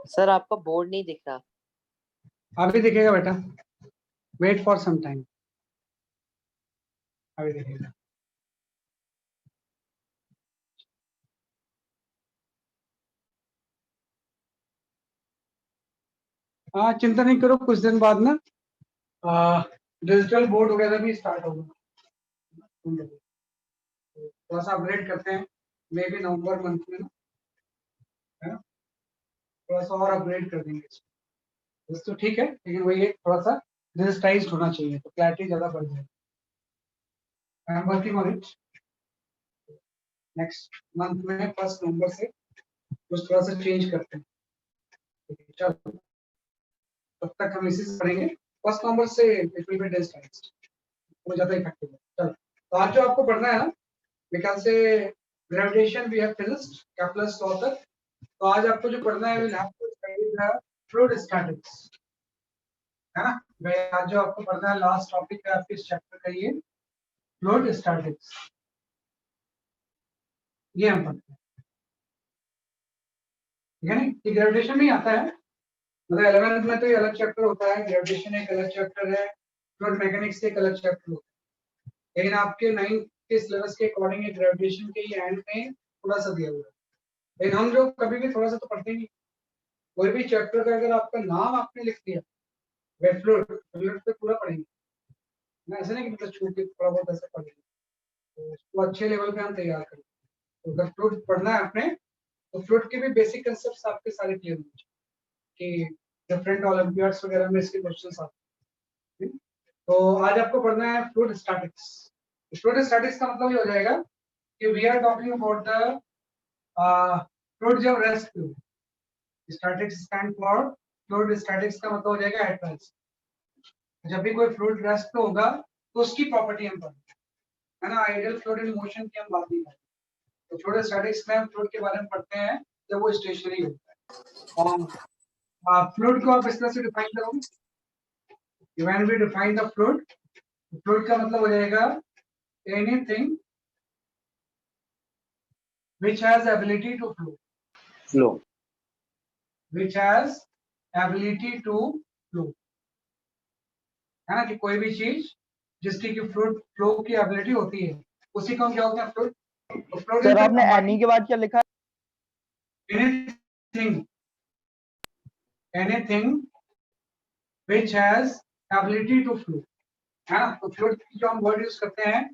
Sir आपका board नहीं दिख रहा। अभी दिखेगा बेटा, वेट फॉर सम टाइम, अभी दिखेगा। हाँ चिंता नहीं करो, कुछ दिन बाद ना डिजिटल बोर्ड वगैरह भी स्टार्ट होगा, थोड़ा सा अपग्रेड करते हैं मे बी नवंबर मंथ में ना, है ना, थोड़ा सा और अपग्रेड कर देंगे इसको। तो ठीक है, लेकिन वही एक थोड़ा सा डिजिटाइज्ड होना चाहिए तो क्लैरिटी ज़्यादा बढ़ जाएगी। I am working on it, next month में 1 नवंबर से कुछ थोड़ा सा चेंज करते हैं। चलो तब तक हम इसी से पढ़ेंगे, 1 नवंबर से इट विल बी डिजिटाइज्ड, वो ज़्यादा इफेक्टिव है। चलो तो आज जो आपको पढ़ना है ना, मेरे ख्याल से gravitation we have finished, Kepler's law तक। तो आज आपको जो पढ़ना है will have to study the fluid statics, है ना। भाई आज जो आपको पढ़ना है लास्ट टॉपिक है आपके इस चैप्टर का ये फ्लूइड स्टैटिक्स, ये हम पढ़ते हैं, ठीक है ना। ये ग्रेविटेशन में आता है, मतलब 11th में तो ये अलग चैप्टर होता है, ग्रेविटेशन एक अलग चैप्टर है, फ्लूइड मैकेनिक्स एक अलग चैप्टर होता है, लेकिन आपके 9th के सिलेबस के अकॉर्डिंग ग्रेविटेशन के ही एंड में थोड़ा सा दिया हुआ है। लेकिन हम जो कभी भी थोड़ा सा तो पढ़ते ही, कोई भी चैप्टर का अगर आपका नाम आपने लिख दिया फ्लूइड पे पूरा पढ़ेंगे ना, ऐसे नहीं कि मतलब छूट के थोड़ा बहुत ऐसे पढ़ेंगे, तो उसको अच्छे लेवल पे हम तैयार करें। तो अगर फ्लूइड पढ़ना है आपने तो फ्लूइड के भी बेसिक कंसेप्ट्स आपके सारे क्लियर होने चाहिए कि डिफरेंट ओलंपियाड्स वगैरह में इसके क्वेश्चंस आते हैं। तो आज आपको पढ़ना है फ्लूइड स्टैटिक्स। फ्लूइड स्टैटिक्स का मतलब ये हो जाएगा कि we are talking about the fluid जब रेस्ट पे, statics stand for fluid statics का मतलब हो जाएगा एट रेस्ट। जब भी कोई फ्लूइड रेस्ट पे होगा तो उसकी प्रॉपर्टी हम पढ़ेंगे, है ना। आइडियल फ्लूइड इन मोशन की हम बात नहीं करें, तो फ्लूइड स्टैटिक्स में हम फ्लूइड के बारे में पढ़ते हैं जब वो स्टेशनरी होता है। और फ्लूइड को आप इस तरह से डिफाइन करोगे, when we define the fluid, fluid का मतलब हो जाएगा anything which has ability to flow, which has ability to flow, है ना, कि कोई भी चीज जिसकी की फ्लूइड फ्लो की एबिलिटी होती है उसी को हम क्या बोलते हैं फ्लूइड। तो फ्लूइड सर आपने एनी के बाद क्या लिखा है? Anything which has ability to flow, है ना। तो फ्लूइड की जो हम वर्ड यूज करते हैं,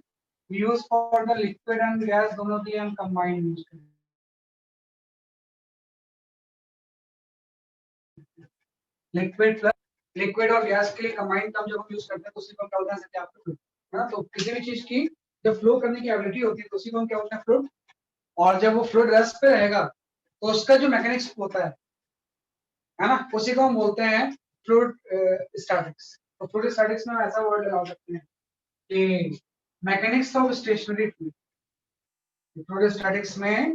use for the liquid and gas दोनों की हम कंबाइंड यूज करते हैं। लिक्विड और गैस के लिए कंबाइंड टर्म जब हम यूज करते हैं तो उसी को क्या बोलते हैं, जैसे आपको फ्लूइड, है ना। तो किसी भी चीज की जब फ्लो करने की एबिलिटी होती है तो उसी को हम क्या बोलते हैं फ्लूइड। और जब वो फ्लूइड रेस्ट पे रहेगा तो उसका जो मैकेनिक्स होता है ना, उसी को हम बोलते हैं फ्लूइड स्टैटिक्स। तो फ्लूइड स्टैटिक्स में ऐसा वर्ड लगा सकते हैं कि mechanics of stationary fluid. Fluid statics में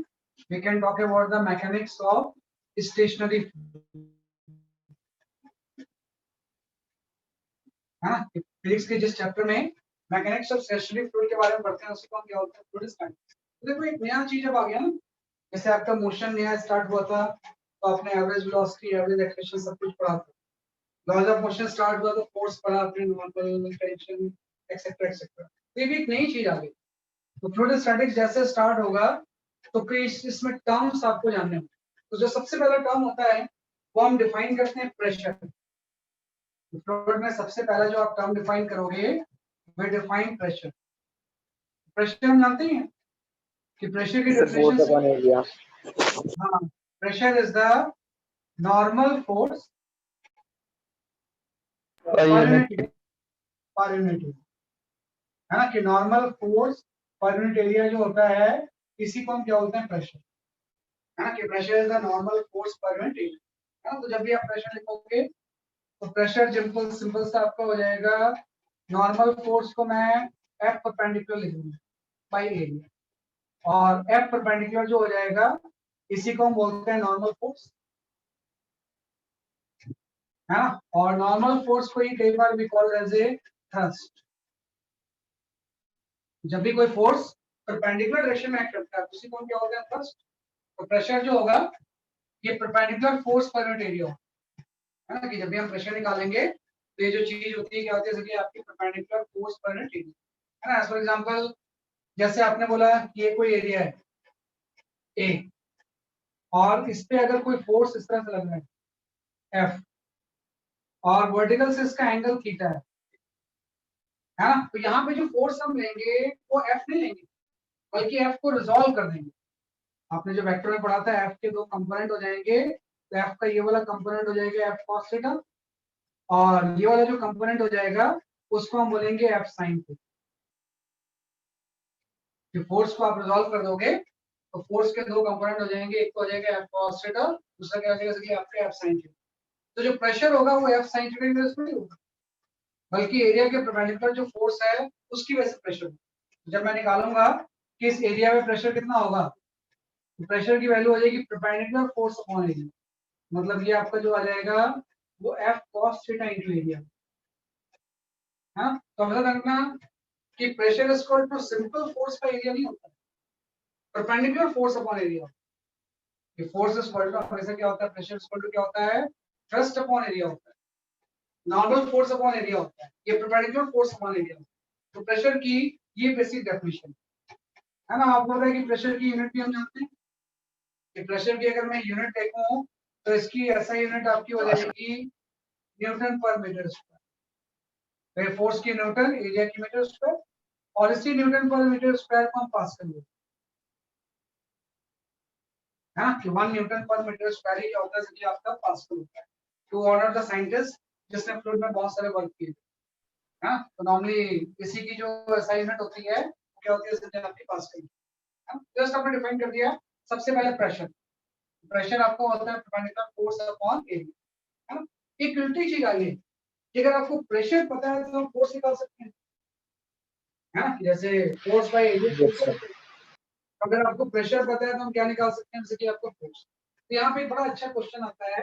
we can talk about the mechanics of stationary fluid, है ना। फिजिक्स के जिस चैप्टर में मैकेनिक्स ऑफ स्टेशनरी फ्लूइड के बारे में पढ़ते हैं उसी को हम क्या बोलते हैं फ्लूइड स्टैटिक्स। तो देखो एक नया चीज अब आ गया ना, जैसे आपका मोशन नया स्टार्ट हुआ था तो आपने एवरेज वेलोसिटी, एवरेज एक्सेलरेशन सब कुछ पढ़ा था। लॉज ऑफ मोशन स्टार्ट हुआ तो फोर्स पढ़ा आपने, नॉर्मल, टेंशन, एक्सेट्रा एक्सेट्रा। तो ये भी एक नई चीज आ गई। तो फ्लूइड स्टैटिक्स जैसे स्टार्ट होगा तो फिर इसमें टर्म्स आपको जानने होंगे। तो जो सबसे पहला टर्म होता है वो हम डिफाइन करते हैं प्रेशर। फ्लूइड में सबसे पहला जो आप टर्म डिफाइन करोगे वे डिफाइन प्रेशर। प्रेशर हम जानते हैं कि प्रेशर की डेफिनेशन, हाँ, pressure is the normal force per unit area, है ना, कि normal force per unit area जो होता है इसी को हम क्या बोलते हैं प्रेशर, है ना, कि pressure is the normal force per unit area, है ना। तो जब भी आप प्रेशर लिखोगे तो प्रेशर सिंपल सा आपका हो जाएगा, नॉर्मल फोर्स को मैं एफ परपेंडिकुलर लिखूंगा बाय एरिया, और एफ परपेंडिकुलर जो हो जाएगा इसी को हम बोलते हैं नॉर्मल फोर्स, है ना। और नॉर्मल फोर्स को ही कई बार we call as a thrust, जब भी कोई फोर्स परपेंडिकुलर डायरेक्शन में एक्ट करता है उसी को क्या होता है थ्रस्ट। तो प्रेशर जो होगा ये perpendicular force per unit area है ना, कि जब भी हम प्रेशर निकालेंगे तो ये जो चीज होती है क्या होती है, जैसे कि आपकी perpendicular force per unit area है ना। फॉर एग्जांपल जैसे आपने बोला कि ये कोई एरिया है ए और इस पे अगर कोई फोर्स इस तरह से लग रहा है एफ और वर्टिकल से इसका एंगल थीटा है ना, तो यहाँ पे जो फोर्स हम लेंगे वो एफ नहीं लेंगे बल्कि एफ को रिजॉल्व कर देंगे। आपने जो वेक्टर में पढ़ा था एफ के दो कंपोनेंट हो जाएंगे, तो एफ का ये वाला कंपोनेंट हो जाएगा एफ कॉस थीटा और ये वाला जो कंपोनेंट हो जाएगा उसको हम बोलेंगे एफ साइन थीटा। जो फोर्स को आप रिजॉल्व कर दोगे तो फोर्स के दो कंपोनेंट हो जाएंगे, एक तो हो जाएगा एफ कॉस थीटा, दूसरा क्या हो जाएगा जैसे आपका एफ साइन थीटा। तो जो प्रेशर होगा वो एफ साइन थीटा की वजह से नहीं होगा बल्कि एरिया के परपेंडिकुलर जो फोर्स है उसकी वजह से प्रेशर होगा। जब मैं निकालूंगा कि इस एरिया में प्रेशर कितना होगा तो प्रेशर की वैल्यू हो जाएगी परपेंडिकुलर फोर्स अपॉन एरिया, मतलब ये आपका जो आ जाएगा वो F cos theta into area. हाँ तो मतलब रखना कि pressure is equal to simple force का एरिया नहीं होता, परपेंडिकुलर फोर्स अपॉन एरिया। ये फोर्स इज इक्वल टू हमेशा क्या होता है, प्रेशर इज इक्वल टू क्या होता है, थ्रस्ट अपॉन एरिया होता है, नॉर्मल फोर्स अपॉन एरिया होता है, ये परपेंडिकुलर फोर्स अपॉन एरिया होता है। तो प्रेशर की ये बेसिक डेफिनेशन है ना। आपको पता है कि प्रेशर की यूनिट भी हम जानते हैं कि प्रेशर की अगर मैं यूनिट देखूं तो इसकी ऐसा यूनिट आपकी हो जाएगी न्यूटन पर मीटर स्क्वायर। फोर्स की न्यूटन, एरिया की मीटर स्क्वायर और इसी न्यूटन पर मीटर स्क्वायर को हम पास करेंगे है ना, कि 1 न्यूटन पर मीटर स्क्वायर ही क्या होता है कि आपका पास्कल होता है। टू ऑनर द साइंटिस्ट जिसने फ्लूइड में बहुत सारे वर्क किए है। तो नॉर्मली इसी की जो ऐसा यूनिट होती है वो क्या होती है जैसे आपकी पास्कल है। जस्ट आपने डिफाइन कर दिया सबसे पहले प्रेशर। प्रेशर आपको होता है परपेंडिकुलर फोर्स अपॉन एरिया है ना। एक उल्टी चीज आई है कि अगर आपको प्रेशर पता है तो हम फोर्स निकाल सकते हैं है ना, जैसे force by Yes, area. sir. अगर आपको प्रेशर पता है तो हम क्या निकाल सकते हैं जैसे कि आपको फोर्स। तो यहाँ पे एक बड़ा अच्छा क्वेश्चन आता है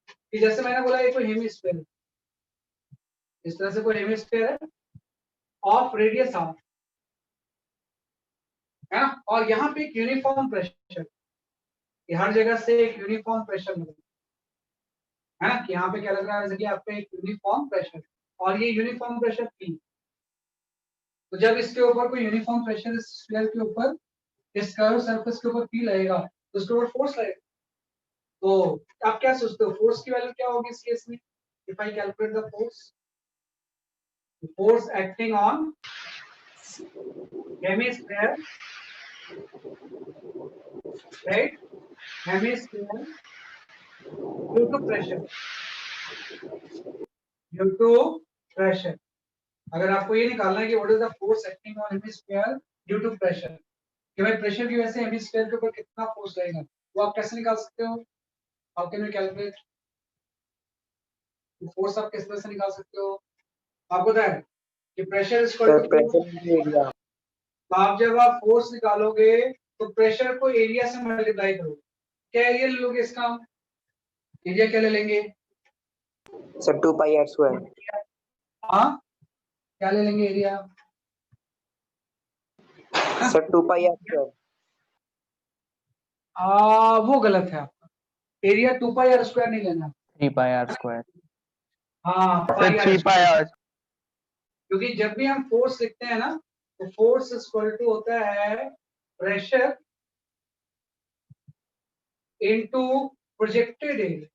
कि जैसे मैंने बोला ये कोई हेमिस्फीयर है, इस तरह से कोई हेमिस्फीयर है ऑफ रेडियस आर है ना, और यहाँ पे एक यूनिफॉर्म प्रेशर, हर जगह से एक यूनिफॉर्म प्रेशर लग रहा है ना, कि यहाँ पे क्या लग रहा है जैसे कि आपका एक यूनिफॉर्म प्रेशर और ये यूनिफॉर्म प्रेशर P। तो जब इसके ऊपर कोई यूनिफॉर्म प्रेशर इस स्फीयर के ऊपर इस कर्व सरफेस के ऊपर P लगेगा तो उसके ऊपर फोर्स लगेगा। तो आप क्या सोचते हो फोर्स की वैल्यू क्या होगी इस केस में, if I calculate the force acting on hemisphere, right, hemisphere due to pressure, due to pressure. अगर आपको ये निकालना है कि what is the force acting on hemisphere due to pressure, कि भाई प्रेशर की वजह से हेमिस्फीयर के ऊपर कितना फोर्स लगेगा, वो आप कैसे निकाल सकते हो, how can you calculate force, आप किस तरह से निकाल सकते हो। आपको पता है कि pressure is equal Sir, to pressure force. into area. तो आप जब आप फोर्स निकालोगे तो प्रेशर को एरिया से मल्टीप्लाई करोगे, क्या एरिया ले लोगे इसका, एरिया क्या ले लेंगे, Sir, 2 pi r square. हाँ क्या ले लेंगे area, Sir, 2 pi r square. वो गलत है आपका, एरिया 2 पाई आर स्क्वायर नहीं लेना, 3 pi r square. हाँ Sir, pi R 3 pi square. r. क्योंकि जब भी हम फोर्स लिखते हैं ना तो फोर्स इक्वल टू होता है pressure into projected area,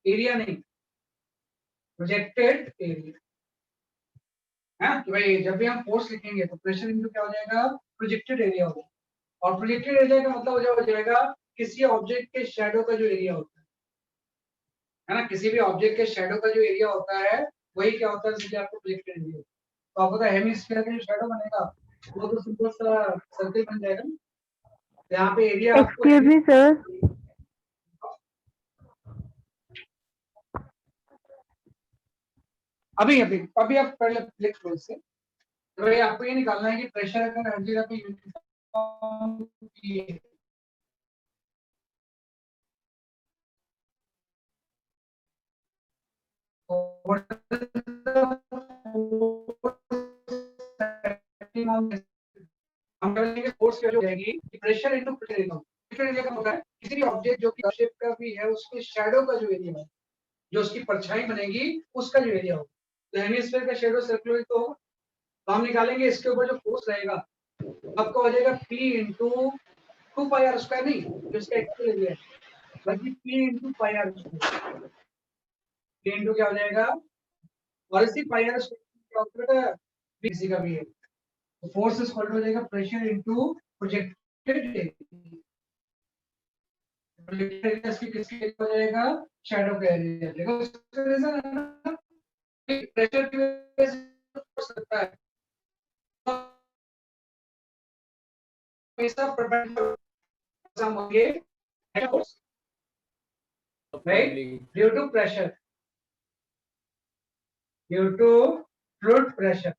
area नहीं प्रोजेक्टेड एरिया है कि भाई जब भी हम फोर्स लिखेंगे तो प्रेशर इनटू क्या हो जाएगा, प्रोजेक्टेड एरिया हो जाएगा। और प्रोजेक्टेड एरिया का मतलब हो जाएगा किसी ऑब्जेक्ट के शैडो का जो एरिया होता है ना, किसी भी ऑब्जेक्ट के शैडो का जो एरिया होता है वही क्या होता है जिससे आपको प्रोजेक्टेड एरिया। तो आपको पता है हेमिस्फीयर का जो शैडो बनेगा वो तो सिंपल सा सर्कल बन जाएगा ना, तो यहाँ पे एरिया आपको Excuse me, sir. अभी अभी अभी आप पहले लिख लो इसे। तो भाई आपको ये निकालना है कि प्रेशर अगर हर जगह पे यूनिफॉर्म हम करेंगे फोर्स क्या हो जाएगी प्रेशर इनटू प्रेशर एरिया का होता है किसी भी ऑब्जेक्ट जो कि शेप का भी है उसके शैडो का जो एरिया है जो उसकी परछाई बनेगी उसका जो एरिया होगा तो हेमिस्फीयर का शैडो सर्कुलर तो होगा तो हम निकालेंगे इसके ऊपर जो फोर्स रहेगा आपका हो जाएगा P इंटू 2πr² नहीं जो इसका एक्चुअल एरिया है बल्कि P into πr²। P into क्या हो जाएगा और इसी πr² कैलकुलेट बीसी का भी है तो फोर्स इज इक्वल टू हो जाएगा प्रेशर इनटू प्रोजेक्टेड एरिया इसकी किसके हो जाएगा शैडो का एरिया देखो इसका रीजन है ना प्रेशर की वजह से हो सकता है हमेशा परपेंडिकुलर हम होंगे right due to pressure due to fluid pressure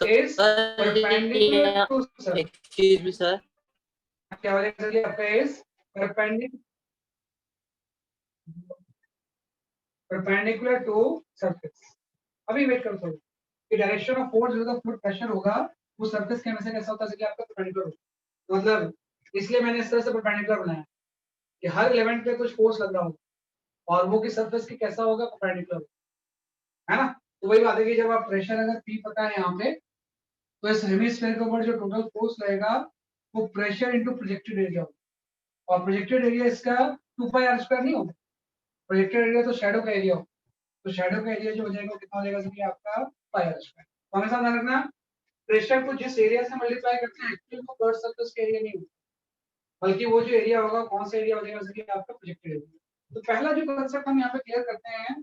is perpendicular to surface Excuse me, sir. क्या हो जाएगा आपका is perpendicular to surface अभी वेट करो थोड़ा कि डायरेक्शन ऑफ फोर्स जो फ्लूइड प्रेशर होगा वो सरफेस के हमेशा कैसा होता है कि आपका परपेंडिकुलर होगा मतलब इसलिए मैंने इस तरह से परपेंडिकुलर बनाया कि हर एलिमेंट पे कुछ फोर्स लग रहा होगा और वो की सरफेस की कैसा होगा परपेंडिकुलर है ना तो वही बात है कि जब आप प्रेशर अगर P पता है यहाँ पे तो इस हेमिस्फीयर के ऊपर जो टोटल फोर्स रहेगा वो प्रेशर इनटू प्रोजेक्टेड एरिया होगा और प्रोजेक्टेड एरिया इसका 2πr² नहीं होगा प्रोजेक्टेड एरिया तो शैडो का एरिया होगा तो शैडो का एरिया जो हो जाएगा कितना हो जाएगा कि आपका πr²। तो हमेशा ध्यान रखना प्रेशर को जिस एरिया से मल्टीप्लाई करते हैं एक्चुअली वो कर्व सरफेस का एरिया नहीं होगा बल्कि वो जो एरिया होगा कौन सा एरिया हो जाएगा जैसे कि आपका प्रोजेक्टेड एरिया। तो पहला जो कांसेप्ट हम यहाँ पे क्लियर करते हैं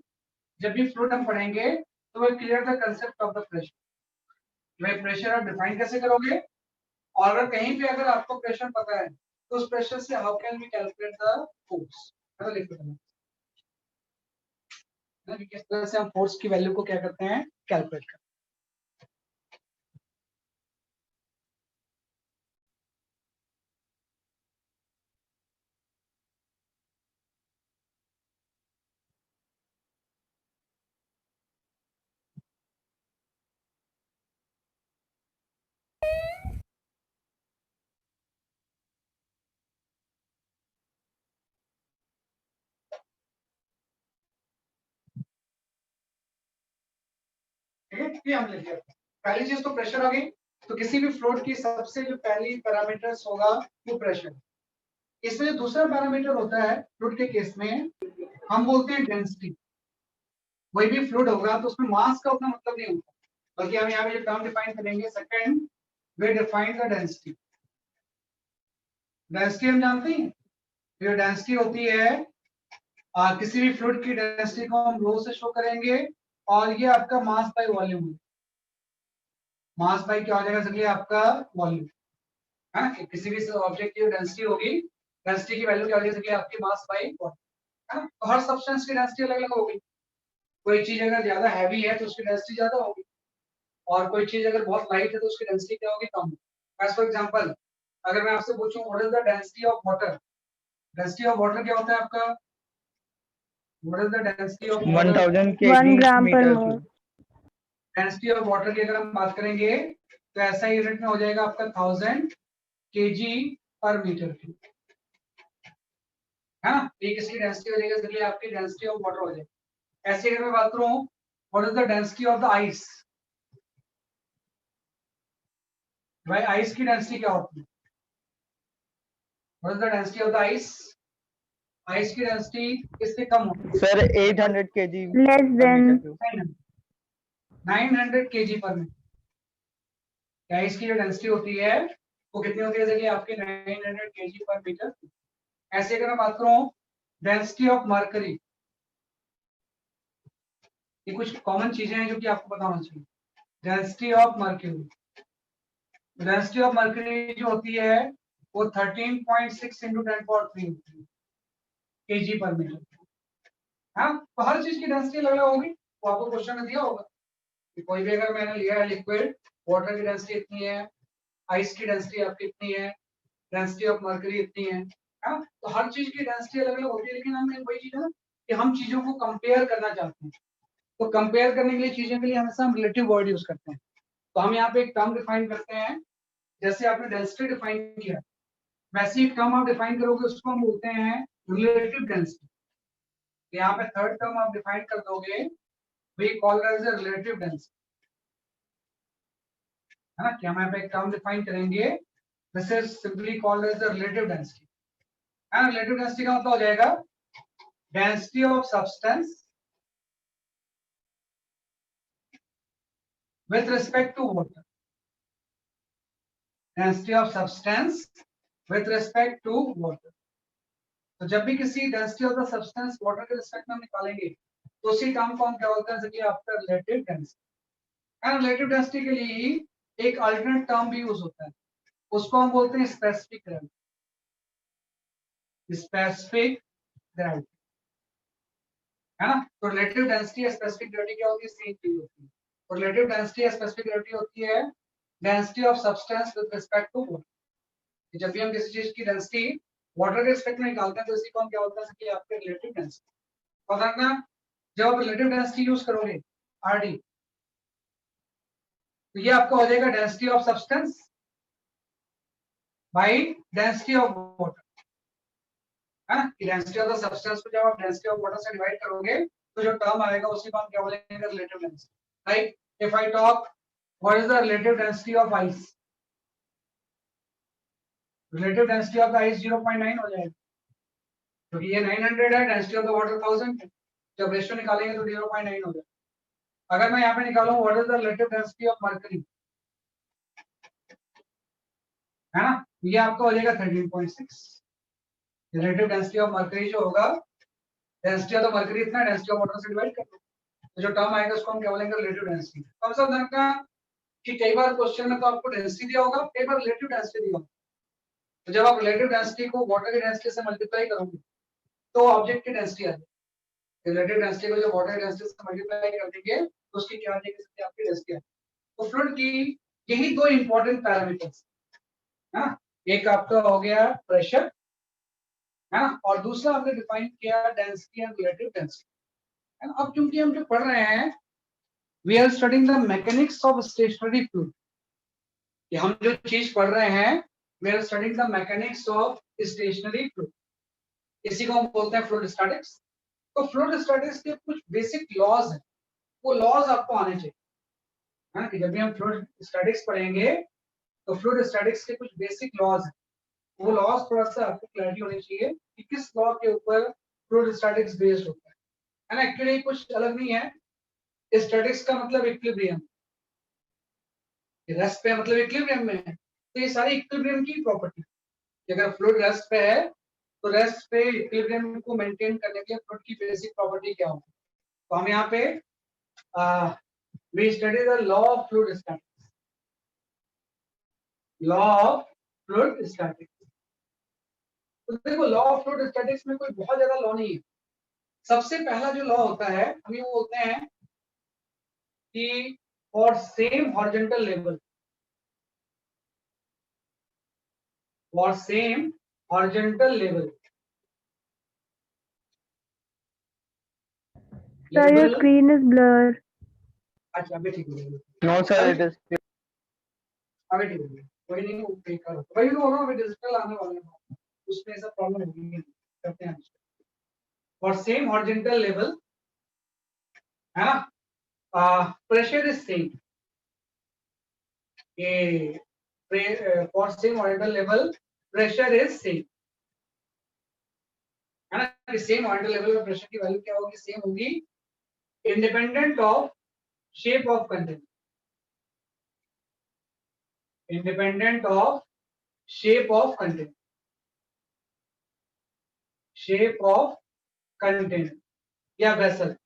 जब भी फ्लूइड हम पढ़ेंगे तो वो clear the concept of the pressure भाई प्रेशर आप डिफाइन कैसे करोगे और अगर कहीं पे अगर आपको प्रेशर पता है तो उस प्रेशर से how can we calculate the force है लिख देना किस तरह से हम फोर्स की वैल्यू को क्या करते हैं कैलकुलेट करते हैं। ठीक है हम लिख लिया पहली चीज तो प्रेशर हो गई तो किसी भी फ्लूइड की सबसे जो पहली पैरामीटर्स होगा वो प्रेशर इसमें जो दूसरा पैरामीटर होता है फ्लूइड के केस में हम बोलते हैं डेंसिटी कोई भी फ्लूइड होगा तो उसमें मास का उतना मतलब नहीं होता बल्कि हम यहाँ पे जो टर्म डिफाइन करेंगे second way define the density density हम जानते हैं जो डेंसिटी होती है किसी भी फ्लूइड की डेंसिटी को हम रो से शो करेंगे और ये आपका मास बाय वॉल्यूम है मास बाय क्या हो जाएगा सर आपका वॉल्यूम है ना किसी भी ऑब्जेक्ट की डेंसिटी होगी डेंसिटी की वैल्यू क्या हो जाएगी सर आपकी मास बाय वॉल्यूम है ना तो हर सब्सटेंस की डेंसिटी अलग अलग होगी कोई चीज अगर ज्यादा हैवी है तो उसकी डेंसिटी ज्यादा होगी और कोई चीज अगर बहुत लाइट है तो उसकी डेंसिटी क्या होगी कम एज फॉर एग्जांपल अगर मैं आपसे पूछूं what is the density of water density of water क्या होता है आपका what is the density of 1000 kg 1 gram पर meter mole density of water की अगर हम बात करेंगे तो ऐसा यूनिट में हो जाएगा आपका 1000 kg पर मीटर क्यूब है ना एक इसकी डेंसिटी हो जाएगा इसलिए आपकी डेंसिटी ऑफ वाटर हो जाएगी। ऐसे अगर मैं बात करूं what is the density of the ice भाई आइस की डेंसिटी क्या होती है what is the density of the ice की डेंसिटी इससे कम होती है sir 800 kg less per than meter cube 900 kg per meter ice की जो डेंसिटी होती है वो कितनी होती है जैसे कि आपके 900 kg पर मीटर ऐसे अगर मैं बात करूं डेंसिटी ऑफ मरकरी ये कुछ कॉमन चीजें हैं जो कि आपको पता होना चाहिए density of mercury density of mercury जो होती है वो 13.6 into 10⁻³ kg पर मीटर हाँ तो हर चीज की डेंसिटी अलग अलग होगी वो आपको क्वेश्चन में दिया होगा कि कोई भी अगर मैंने लिया है लिक्विड वाटर की डेंसिटी इतनी है आइस की डेंसिटी आपकी इतनी है डेंसिटी ऑफ मर्क्यूरी इतनी है हाँ तो हर चीज की डेंसिटी अलग अलग होती है लेकिन हम वही चीज है ना कि हम चीजों को कंपेयर करना चाहते हैं तो कंपेयर करने के लिए चीजें के लिए हमेशा हम रिलेटिव वर्ड यूज करते हैं। तो हम यहाँ पे एक टर्म डिफाइन करते हैं, जैसे आपने डेंसिटी डिफाइन किया वैसे एक टर्म आप डिफाइन करोगे उसको हम बोलते हैं रिलेटिव डेंसिटी। यहाँ पे थर्ड टर्म आप डिफाइन कर दोगे, we call that as relative density, है ना। क्या हम यहाँ पे एक टर्म डिफाइन करेंगे, this is simply called as the relative density. And relative density का मतलब हो जाएगा density of substance with respect to water, density of substance with respect to water। तो जब भी किसी density of the substance water के रिस्पेक्ट में हम निकालेंगे तो उसी टर्म को हम क्या बोलते हैं, जैसे आपका relative density. And relative density के लिए एक अल्टरनेट टर्म भी यूज होता है, उसको हम बोलते हैं स्पेसिफिक ग्रेविटी। स्पेसिफिक ग्रेविटी, है ना। तो रिलेटिव डेंसिटी या स्पेसिफिक ग्रेविटी क्या होती है, सेम चीज होती है। तो रिलेटिव डेंसिटी या स्पेसिफिक ग्रेविटी होती है density of substance with respect to water. जब भी हम किसी चीज की डेंसिटी वाटर के रिस्पेक्ट में निकालते हैं तो इसी को हम क्या बोलते हैं कि आपके रिलेटिव डेंसिटी। और ना जब आप रिलेटिव डेंसिटी यूज करोगे आरडी, तो ये आपका हो जाएगा density of substance by density of water, है ना। डेंसिटी ऑफ द सब्सटेंस को जब आप डेंसिटी ऑफ वाटर से डिवाइड करोगे तो जो टर्म आएगा उसी को हम क्या बोलेंगे, relative density. Like if I talk what is the relative density of ice, relative density of the ice 0.9 हो जाएगा, क्योंकि ये 900 है, डेंसिटी ऑफ द वाटर 1000 है। जब रेशियो निकालेंगे तो 0.9 हो जाएगा। अगर मैं यहाँ पे निकालूं what is the relative density of mercury, है ना, ये आपका हो जाएगा 13.6। रिलेटिव डेंसिटी ऑफ मर्करी जो होगा, डेंसिटी ऑफ द मर्करी इतना, डेंसिटी ऑफ वाटर से डिवाइड कर दो, तो जो टर्म आएगा उसको हम क्या बोलेंगे, रिलेटिव डेंसिटी। अब सब देखना कि कई बार क्वेश्चन में तो आपको डेंसिटी दिया होगा, कई बार रिलेटिव डेंसिटी दिया होगा। तो जब आप रिलेटिव डेंसिटी को वाटर की डेंसिटी से मल्टीप्लाई करोगे तो ऑब्जेक्ट की डेंसिटी आ जाएगी। रिलेटिव डेंसिटी को जब वाटर की डेंसिटी से मल्टीप्लाई कर देंगे तो उसकी क्या आ जाएगी, आपकी डेंसिटी आ जाएगी। तो फ्लूइड की यही दो इंपॉर्टेंट पैरामीटर्स, है ना। एक आपका हो गया प्रेशर, है ना, और दूसरा आपने डिफाइन किया डेंसिटी एंड रिलेटिव डेंसिटी, है ना। अब क्योंकि हम जो पढ़ रहे हैं we are studying the mechanics of stationary fluid, कि हम जो चीज पढ़ रहे हैं we are studying the mechanics of stationary fluid, इसी को हम बोलते हैं फ्लूइड स्टैटिक्स। तो फ्लूइड स्टैटिक्स के कुछ बेसिक लॉज हैं, वो लॉज आपको आने चाहिए, है ना। कि जब भी हम फ्लूइड स्टैटिक्स पढ़ेंगे तो फ्लूइड स्टैटिक्स के कुछ बेसिक लॉज हैं, वो लॉज थोड़ा सा आपको क्लैरिटी होनी चाहिए कि किस लॉ के ऊपर फ्लूइड स्टैटिक्स बेस्ड होता है ना। एक्चुअली कुछ अलग नहीं है, स्टैटिक्स का मतलब इक्विलिब्रियम, रेस्ट पे मतलब इक्विलिब्रियम में है, तो ये सारी इक्विलिब्रियम की प्रॉपर्टी। अगर फ्लूइड रेस्ट पे है तो रेस्ट पे इक्विलिब्रियम को मेंटेन करने के लिए फ्लूइड की बेसिक प्रॉपर्टी क्या होगी। तो हम यहाँ पे we study the law of fluid statics, law of fluid statics. तो देखो लॉ ऑफ फ्लूइड स्टैटिक्स में कोई बहुत ज्यादा लॉ नहीं है। सबसे पहला जो लॉ होता है हम ये बोलते हैं कि for same horizontal level, for same horizontal level, Sir, your screen is blurred. अच्छा अभी ठीक है, No, sir, it is. अभी ठीक है, कोई नहीं, वो पे करो, वही तो होगा, अभी डिजिटल आने वाला है उसमें ऐसा प्रॉब्लम होगी, करते हैं। फॉर सेम हॉरिजॉन्टल लेवल, है ना, प्रेशर इज सेम, ये for same horizontal level pressure is same, है ना। कि सेम हॉरिजॉन्टल लेवल पे प्रेशर की वैल्यू क्या होगी, सेम होगी, independent of shape of container, independent of shape of container, shape of container या वेसल,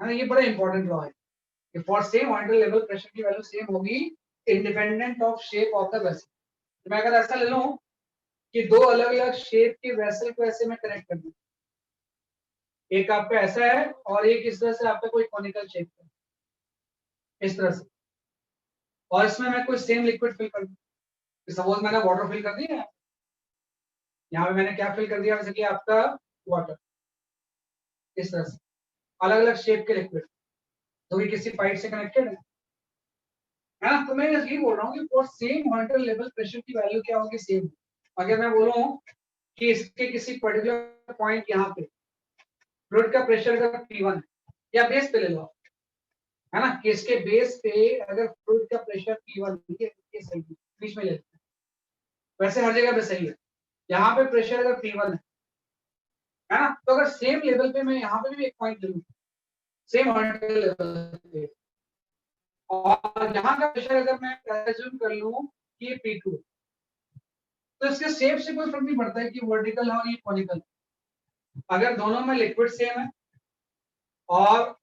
है ना। ये बड़ा इंपॉर्टेंट लॉ है कि for same horizontal level pressure की वैल्यू सेम होगी independent of shape of the vessel. तो मैं अगर ऐसा ले लूं कि दो अलग अलग शेप के वेसल को ऐसे मैं कनेक्ट कर दूं, एक आपका ऐसा है और एक इस तरह से आपका कोई कॉनिकल शेप है, इस तरह से, और इसमें मैं कोई सेम लिक्विड फिल कर दूं, सपोज मैंने वाटर फिल कर दिया, यहाँ पे मैंने क्या फिल कर दिया, जैसे कि आपका वाटर, इस तरह से। अलग अलग शेप के लिक्विड जो कि किसी पाइप से कनेक्टेड है ना। तो मैं यही बोल रहा हूँ कि for same horizontal level pressure की वैल्यू क्या होगी, सेम। अगर मैं बोलूँ कि इसके किसी पर्टिकुलर पॉइंट यहाँ पे फ्लूइड का प्रेशर अगर P1 या बेस पे ले लो, है ना, कि इसके बेस पे अगर फ्लूइड का प्रेशर P1 ये सही है, बीच में ले लेते हैं, वैसे हर जगह पे सही है। यहाँ पे प्रेशर अगर P1 है ना, तो अगर सेम लेवल पे मैं यहाँ पे भी एक पॉइंट लूँ सेम हॉरिजॉन्टल लेवल पे, और यहाँ का प्रेशर अगर मैं एज्यूम कर लूँ कि ये P2, तो इसके शेप से कोई फर्क नहीं पड़ता है कि वर्टिकल हो या कॉनिकल। अगर दोनों में लिक्विड सेम है और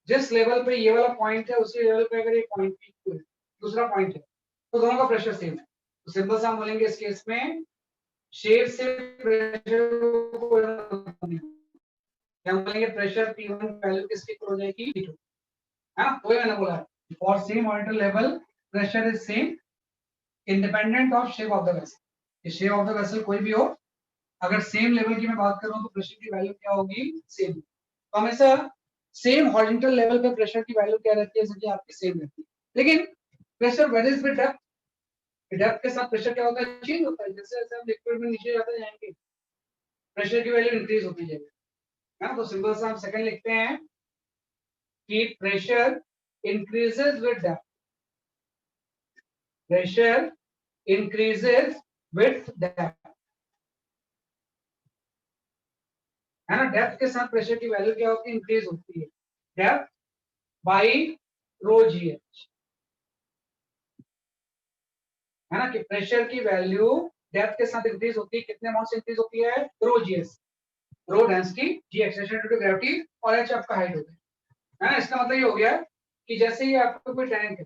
जिस लेवल पे ये वाला पॉइंट है उसी लेवल पे अगर ये पॉइंट P2 है, दूसरा पॉइंट है, तो दोनों का प्रेशर सेम है। तो सिंपल सा हम बोलेंगे इस केस में शेप से प्रेशर को हम बोलेंगे प्रेशर P1 वैल्यू किसकी इक्वल हो जाएगी, P2, है ना। वही मैंने बोला for same horizontal level pressure is same independent of shape of the vessel. Shape of the vessel कोई भी हो, अगर सेम लेवल की मैं बात कर रहा हूँ तो प्रेशर की वैल्यू क्या होगी, सेम। तो हमेशा सेम हॉरिजॉन्टल लेवल पे प्रेशर की वैल्यू क्या रहती है, जैसे आपकी सेम रहती है। लेकिन pressure varies with depth, depth के साथ प्रेशर क्या होता है, चेंज होता है। जैसे जैसे हम लिक्विड में नीचे जाते जाएंगे प्रेशर की वैल्यू इंक्रीज होती जाएगी, है ना। तो सिंपल सा हम सेकंड लिखते हैं कि pressure increases with depth, pressure increases with depth, है ना। डेप्थ के साथ प्रेशर की वैल्यू क्या होती है, इंक्रीज होती है, depth by rho G H, है ना, कि प्रेशर की वैल्यू डेप्थ के साथ इंक्रीज होती है। कितने अमाउंट से इंक्रीज होती है, rho G S, rho density, G acceleration due to gravity, और एच आपका हाइट हो गया, है ना। इसका मतलब ये हो गया कि जैसे ही आपका कोई टैंक है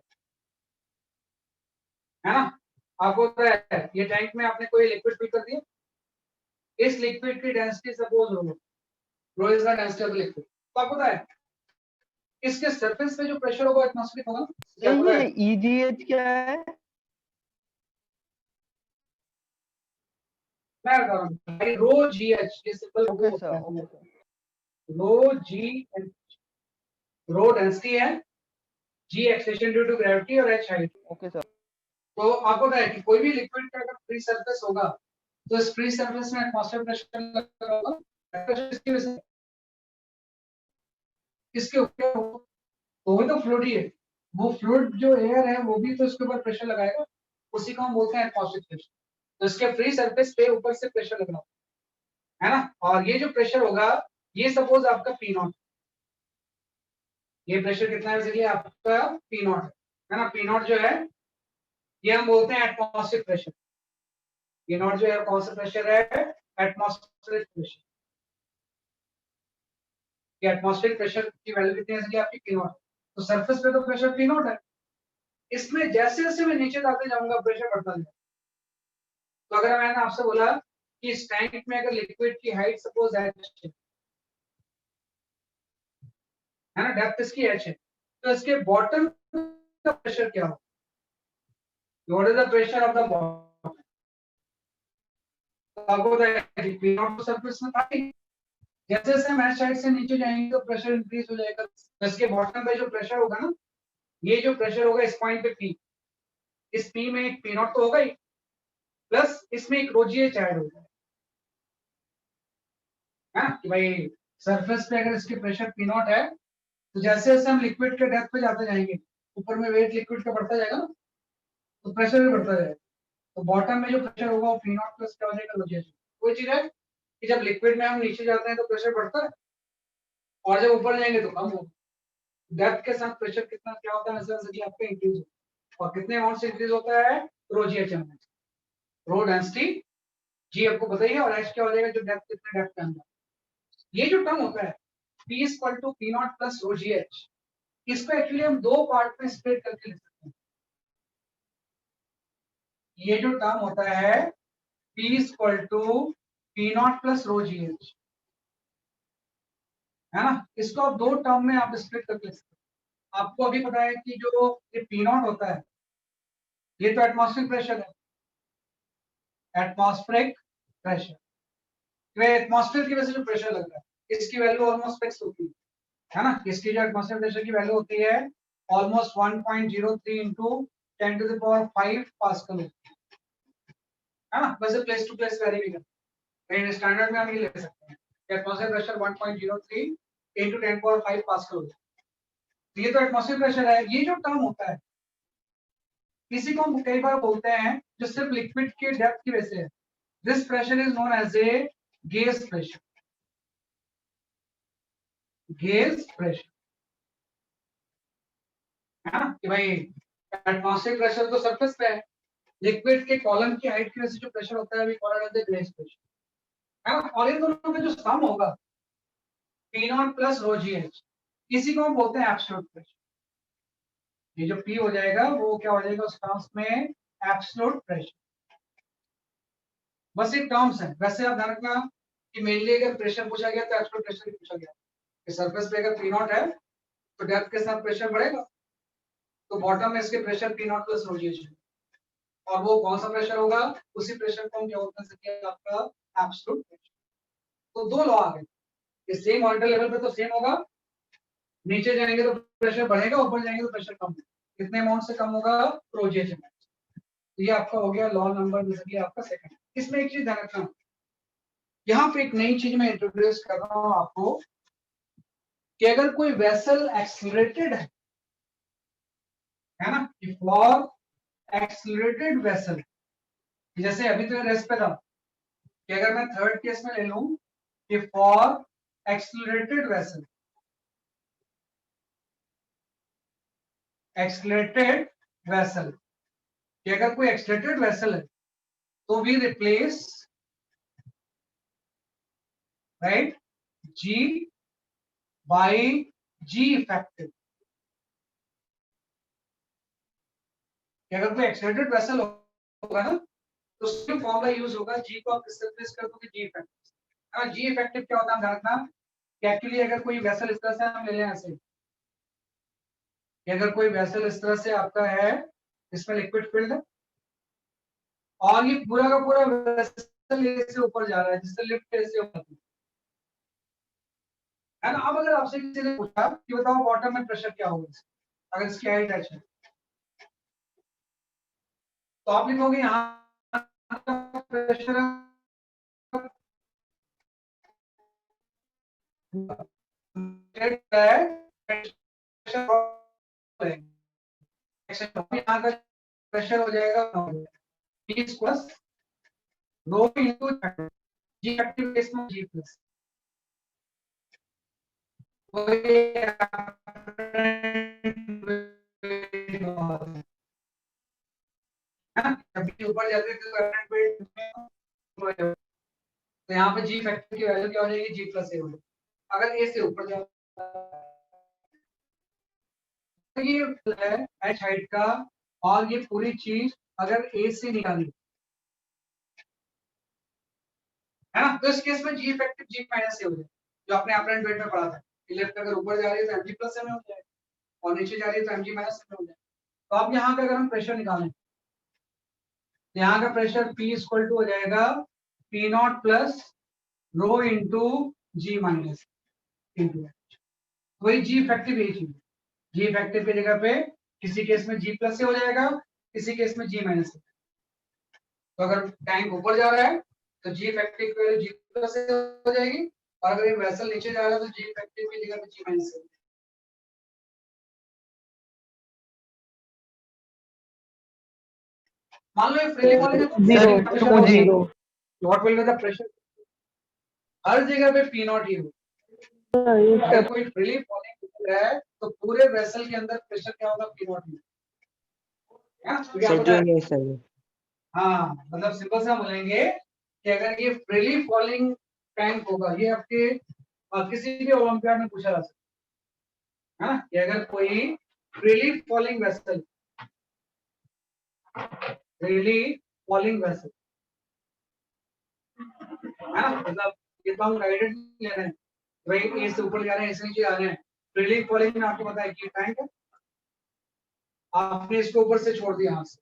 ना, आपको पता है ये टैंक में आपने कोई लिक्विड फिल कर दिया, इस लिक्विड की density suppose rho is the density of the liquid, तो आपको पता है इसके सरफेस पे जो प्रेशर होगा एटमॉस्फेरिक होगा, क्या पता है, ये EGH क्या है? मैं बता रहा हूँ रो जी एच, ये simple okay sir, okay sir. Rho G H, rho density है, G acceleration due to gravity, और एच हाइट। Okay sir. तो आपको पता है कि कोई भी लिक्विड का अगर फ्री सरफेस होगा तो इस फ्री सरफेस में एटमॉस्फेरिक प्रेशर लगा होगा, प्रेशर इसकी वजह से किसके ऊपर, तो वो तो फ्लूइड ही है, वो फ्लूइड जो एयर है वो भी तो इसके ऊपर प्रेशर लगाएगा, उसी को हम बोलते हैं एटमॉस्फेरिक प्रेशर। तो इसके फ्री सरफेस पे ऊपर से प्रेशर लग रहा है ना, और ये जो प्रेशर होगा ये सपोज आपका पी नॉट, ये प्रेशर कितना है, जैसे आपका पी नॉट है ना, पी नॉट जो है ये हम बोलते हैं एटमॉस्फेरिक प्रेशर। पी नॉट जो है कौन सा प्रेशर है, एटमॉस्फेरिक प्रेशर। ये एटमॉस्फेरिक प्रेशर की वैल्यू कितनी है, जैसे आपकी पी नॉट, तो सरफेस पे तो प्रेशर पी नॉट है, इसमें जैसे जैसे मैं नीचे जाते जाऊंगा प्रेशर बढ़ता जाएगा। तो अगर मैंने आपसे बोला कि इस टैंक में अगर लिक्विड की हाइट सपोज h है ना, डेप्थ इसकी h है, तो इसके बॉटम का प्रेशर क्या हो, what is the pressure of the bottom, तो आपको पता है कि पी नॉट तो सरफेस में था ही, जैसे जैसे हम h साइड से नीचे जाएंगे तो प्रेशर इंक्रीज हो जाएगा, तो इसके बॉटम पे जो प्रेशर होगा ना, ये जो प्रेशर होगा इस पॉइंट पे P, इस P में एक पी नॉट तो होगा ही, प्लस इसमें एक रो जी एच ऐड होगा, है ना, कि भाई सरफेस पे अगर इसके प्रेशर पी नॉट है तो जैसे जैसे हम लिक्विड के डेप्थ पे जाते जाएंगे ऊपर में वेट लिक्विड का बढ़ता जाएगा ना, तो प्रेशर भी बढ़ता जाएगा, तो बॉटम में जो प्रेशर होगा वो पी नॉट प्लस क्या हो जाएगा, रो जी एच। कोई चीज है कि जब लिक्विड में हम नीचे जाते हैं तो प्रेशर बढ़ता है और जब ऊपर जाएंगे तो कम होगा। डेप्थ के साथ प्रेशर कितना क्या होता है, वैसे वैसे कि आपका इंक्रीज होता है, और कितने अमाउंट से इंक्रीज होता है, rho G H amount, rho density, G आपको बताइए, और एच क्या हो जाएगा, जो डेप्थ कितने डेप्थ के अंदर, ये जो टर्म होता है P equal to P naught plus rho G H, इसको एक्चुअली हम दो पार्ट में स्प्लिट करके लिख सकते हैं। ये जो टर्म होता है P equal to P naught plus rho G H, है ना, इसको आप दो टर्म में आप स्प्लिट करके लिख सकते हैं। आपको अभी पता है कि जो ये पी नॉट होता है ये तो एटमॉस्फेरिक प्रेशर है, एटमॉस्फेरिक प्रेशर, एटमॉस्फेयर की वजह से जो प्रेशर लग रहा है इसकी वैल्यू ऑलमोस्ट फिक्स होती है, है ना, इसकी जो एटमॉस्फेयर प्रेशर की वैल्यू होती है almost 1.03 into 10 to the power 5 pascal होती है ना। वैसे प्लेस टू प्लेस वेरी भी करता है, स्टैंडर्ड में हम ये ले सकते हैं atmosphere pressure 1.03 into 10 power 5 pascal होता है। ये तो एटमॉस्फेयर प्रेशर है। ये जो टर्म होता है इसी को हम कई बार बोलते हैं जो सिर्फ लिक्विड के डेप्थ की वजह से है, this pressure is known as a gauge pressure. Gauge pressure है ना कि भाई एटमॉस्फेयर प्रेशर तो सरफेस पे है, लिक्विड के कॉलम की हाइट की वजह से जो प्रेशर होता है we call it as the gauge pressure है ना। और इन दोनों का जो सम होगा P not plus rho G H, इसी को हम बोलते हैं एब्सोल्यूट प्रेशर। ये जो P हो जाएगा वो क्या हो जाएगा उस टर्म्स में एब्सोल्यूट प्रेशर। बस ये टर्म्स है। वैसे आप ध्यान रखना कि मेनली अगर प्रेशर पूछा गया तो एब्सोल्यूट प्रेशर ही पूछा गया कि सरफेस पे अगर P नॉट है तो डेप्थ के साथ प्रेशर बढ़ेगा, तो बॉटम में इसके pressure P not plus rho G H है। और वो कौन सा प्रेशर होगा, उसी प्रेशर को हम क्या बोलते हैं आपका एब्सोल्यूट प्रेशर। तो दो लॉ आ गए, ये सेम ऑर्डर लेवल पे तो सेम होगा, नीचे जाएंगे तो प्रेशर बढ़ेगा, ऊपर जाएंगे तो प्रेशर कम होगा। कितने अमाउंट से कम होगा, प्रोजेज। ये आपका हो गया लॉ नंबर जैसे कि आपका सेकंड। इसमें एक चीज ध्यान रखना, यहाँ पे एक नई चीज मैं इंट्रोड्यूस कर रहा हूँ आपको कि अगर कोई वेसल एक्सीलरेटेड है ना, फॉर एक्सीलरेटेड वेसल, जैसे अभी तो रेस्ट पे था कि अगर मैं थर्ड केस में ले लूं कि for accelerated vessel, accelerated vessel कि अगर कोई एक्सीलरेटेड वेसल है तो we replace right G by G effective. अगर कोई एक्सीलरेटेड वेसल होगा ना तो सेम फॉर्मूला यूज होगा, G को आप किससे रिप्लेस कर दोगे, G इफेक्टिव। अब G इफेक्टिव क्या होता है ध्यान रखना कि एक्चुअली अगर कोई वेसल इस तरह से हम ले लें ऐसे कि अगर कोई वेसल इस तरह से आपका है, इसमें लिक्विड फिल्ड है और ये पूरा का पूरा वेसल से ऊपर जा रहा है, जिससे लिफ्ट ऐसे होती है ना। अब अगर आपसे किसी ने पूछा कि बताओ बॉटम में प्रेशर क्या होगा अगर इसकी हाइट h है, तो आप लिखोगे यहाँ प्रेशर यहाँ का प्रेशर हो जाएगा P प्लस रो इनटू G एक्टिव केस में G प्लस। ऊपर जाते तो यहाँ पे G फैक्टर की वैल्यू क्या हो जाएगी, G प्लस ए हो जाएगी। अगर A से ऊपर जाओ तो ये है h हाइट का, और ये पूरी चीज अगर A से निकाली है ना, तो इस केस में G इफेक्टिव G माइनस ए हो जाएगा, जो आपने अपरेंट वेट में पढ़ा था। लेफ्ट अगर ऊपर जा रही है तो mg प्लस में हो जाएगा और नीचे जा रही है तो mg माइनस में हो जाएगा। तो अब यहाँ पे अगर हम प्रेशर निकालें, यहाँ का प्रेशर P इक्वल टू हो जाएगा P not plus rho into G minus into वही G इफेक्टिव यही चीज। G इफेक्टिव की जगह पे किसी केस में G प्लस से हो जाएगा, किसी केस में G माइनस से। तो अगर टैंक ऊपर जा रहा है तो G इफेक्टिव की वैल्यू G प्लस से हो जाएगी, और अगर ये वेसल नीचे जा रहा है तो G इफेक्टिव की जगह पे G माइनस से। मान लो ये फ्रीली फॉलिंग है तो zero zero what will be the pressure, हर जगह पे P नॉट ही हो। अगर कोई फ्रीली फॉलिंग है तो पूरे वेसल के अंदर प्रेशर क्या होगा, P नॉट ही। सर जो ये सर हाँ मतलब सिंपल से हम बोलेंगे कि अगर ये फ्रीली फॉलिंग टैंक होगा, ये आपके किसी भी ओलंपियाड में पूछा जा सकता है ना, कि अगर कोई freely falling vessel, freely falling vessel है ना, मतलब ये तो हम गाइडेड ले रहे हैं भाई ए से ऊपर जा रहे हैं, ऐसे नीचे जा रहे हैं। फ्रीली फॉलिंग में आपको पता है कि टैंक है, आपने इसको ऊपर से छोड़ दिया यहाँ से,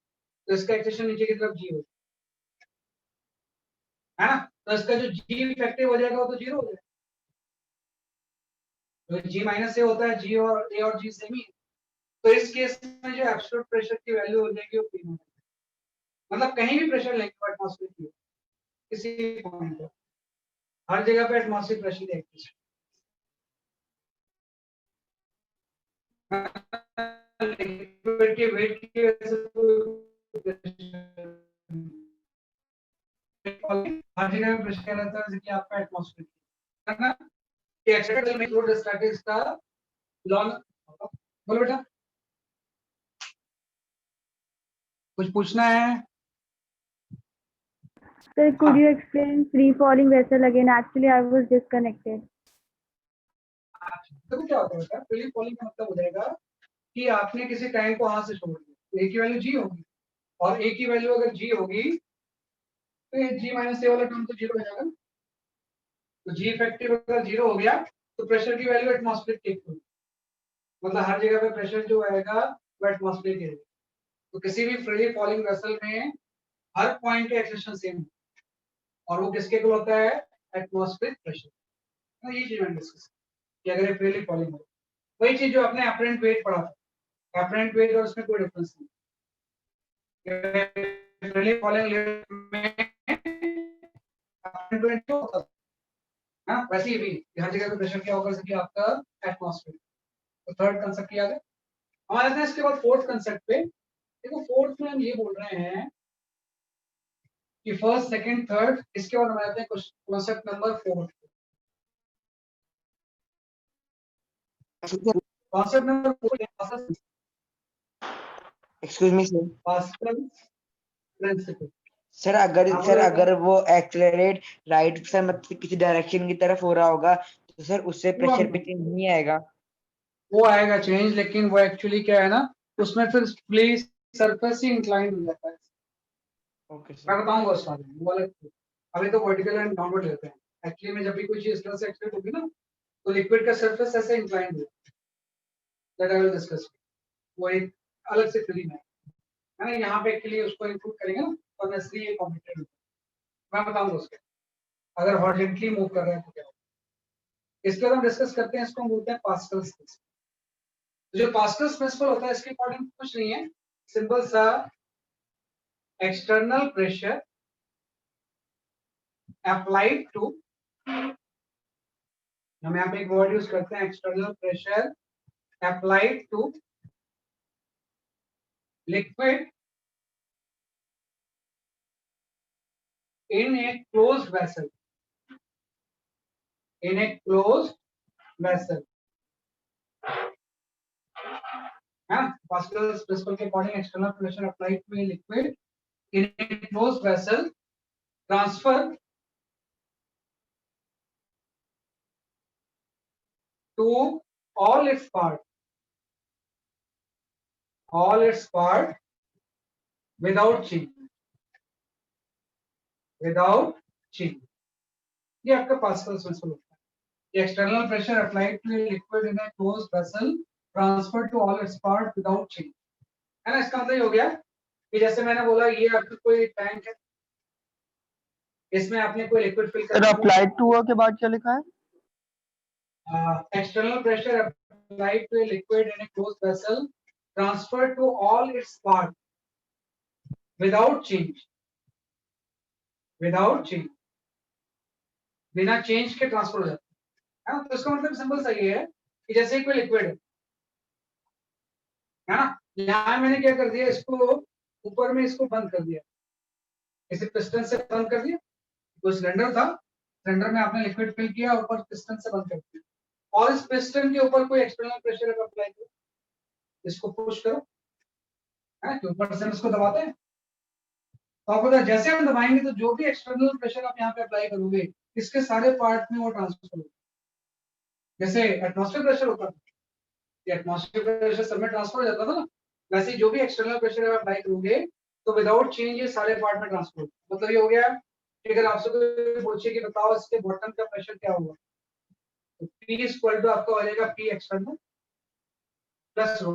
तो इसका एक्सेशन नीचे की तरफ जी हो है ना, तो इसका जो जी इफेक्टिव हो जाएगा वो तो जीरो हो जाएगा। तो जी माइनस ए होता है, जी और ए और जी सेम ही है। तो इस केस में जो एब्सोल्यूट प्रेशर की वैल्यू हो जाएगी वो P नॉट, मतलब कहीं भी प्रेशर लेंगे एटमॉस्फेयर की, किसी पॉइंट पर हर जगह पे एटमॉस्फेरिक प्रेशर एक लिक्विड के वेट की वजह से हर जगह पे प्रेशर रहता है, जैसे कि आपका एटमॉस्फेयर है ना, कि एक्सटर्नल में फ्लूइड स्टैटिक्स का लॉ। बोलो बेटा, कुछ पूछना है? Sir, could you explain free falling vessel again? Actually, I was disconnected. तो क्या होता है बेटा, फ्री फॉलिंग का मतलब हो जाएगा कि आपने किसी टाइम को वहां से छोड़ दिया, ए की वैल्यू जी होगी, और ए की वैल्यू अगर जी होगी तो ये जी माइनस ए वाला टर्म तो जीरो हो जाएगा। तो जी इफेक्टिव अगर जीरो हो गया तो प्रेशर की वैल्यू एटमॉस्फेरिक की होगी, मतलब हर जगह पे प्रेशर जो आएगा वो एटमॉस्फेरिक है। तो किसी भी फ्रीली फॉलिंग वेसल में हर पॉइंट का एक्सेशन सेम, और वो किसके इक्वल होता है? Atmospheric pressure. तो ये चीज मैंने डिस्कस कि अगर फ्रीली फॉलिंग हो, वही चीज जो आपने अपरेंट वेट पढ़ा था, अपरेंट वेट और उसमें कोई डिफरेंस नहीं। फ्रीली फॉलिंग में अपरेंट वेट क्या होता है ना, वैसे ही भी हर जगह पे प्रेशर क्या होगा, जैसे कि आपका एटमॉस्फेयर। तो थर्ड कंसेप्ट याद है हमारे पास। इसके बाद फोर्थ कंसेप्ट पे देखो, फोर्थ में हम ये बोल रहे हैं कि फर्स्ट सेकंड थर्ड, इसके बाद हमारे पास concept number 4। Concept number 4 excuse me sir. Pascal principle. Sir अगर वो एक्सेलरेट राइट से मतलब किसी डायरेक्शन की तरफ हो रहा होगा तो सर उससे प्रेशर पे चेंज नहीं आएगा? वो आएगा चेंज, लेकिन वो एक्चुअली क्या है ना, उसमें फिर प्लेस सरफेस ही इंक्लाइन हो जाता है। Okay sir. मैं बताऊंगा उस बारे में, वो वाला अभी तो वर्टिकल एंड डाउनवर्ड लेते हैं। एक्चुअली में जब भी कोई चीज इस तरह से एक्सपेक्ट होगी ना, तो लिक्विड का सरफेस ऐसे इंक्लाइन होगा, दैट आई विल डिस्कस। वो एक अलग से फिल्म है ना, यहाँ पे एक्चुअली उसको इंक्लूड करेंगे ना, और नेसेसरी ये कॉम्प्लिकेटेड मैं बताऊंगा उसके, अगर हॉरिजॉन्टली मूव कर रहे हैं तो क्या होगा। इसके बाद हम डिस्कस करते हैं, इसको हम बोलते हैं पास्कल्स प्रिंसिपल। जो पास्कल्स प्रिंसिपल होता है इसके अकॉर्डिंग कुछ नहीं है, सिंपल सा एक्सटर्नल प्रेशर अप्लाइड टू, हम यहाँ पे एक वर्ड यूज करते हैं, external pressure applied to liquid in a closed vessel, in a closed vessel। Pascal's principle के according external pressure applied to a liquid in a closed vessel transfer to all its part without change, ये आपका Pascal's principle होता है। External pressure applied to a liquid in a closed vessel transfer to all its part without change, है ना। इसका मतलब हो गया कि जैसे मैंने बोला ये आपका कोई टैंक है, इसमें आपने कोई लिक्विड फिल कर दिया। अप्लाइड टू के बाद क्या लिखा है? External pressure applied to a liquid in a closed vessel transferred to all its parts without change, बिना चेंज के ट्रांसफर हो जाता है। तो इसका मतलब सिंपल सा ये है कि जैसे कोई लिक्विड है ना, यहाँ मैंने क्या कर दिया, इसको ऊपर में इसको बंद कर दिया, इसे पिस्टन से बंद कर दिया। तो सिलेंडर था, सिलेंडर में आपने लिक्विड फिल किया, ऊपर पिस्टन से बंद कर दिया, और इस पिस्टन के ऊपर कोई एक्सटर्नल प्रेशर अप्लाई करो, इसको पुश करो, है कि ऊपर से इसको दबाते हैं। तो आपको पता है जैसे हम दबाएंगे तो जो भी एक्सटर्नल प्रेशर आप यहाँ पे अप्लाई करोगे, इसके सारे पार्ट में वो ट्रांसफर होगा। जैसे एटमॉस्फेयर प्रेशर होता था, एटमॉस्फेयर प्रेशर सब में ट्रांसफर हो जाता था ना, वैसे ही जो भी एक्सटर्नल प्रेशर आप अप्लाई करोगे तो विदाउट चेंज ये सारे पार्ट में ट्रांसफर होगा। मतलब ये हो गया कि अगर आपसे कोई पूछे कि बताओ इसके बॉटम का प्रेशर क्या होगा, तो P इक्वल टू आपका हो जाएगा P एक्सटर्नल प्लस रो,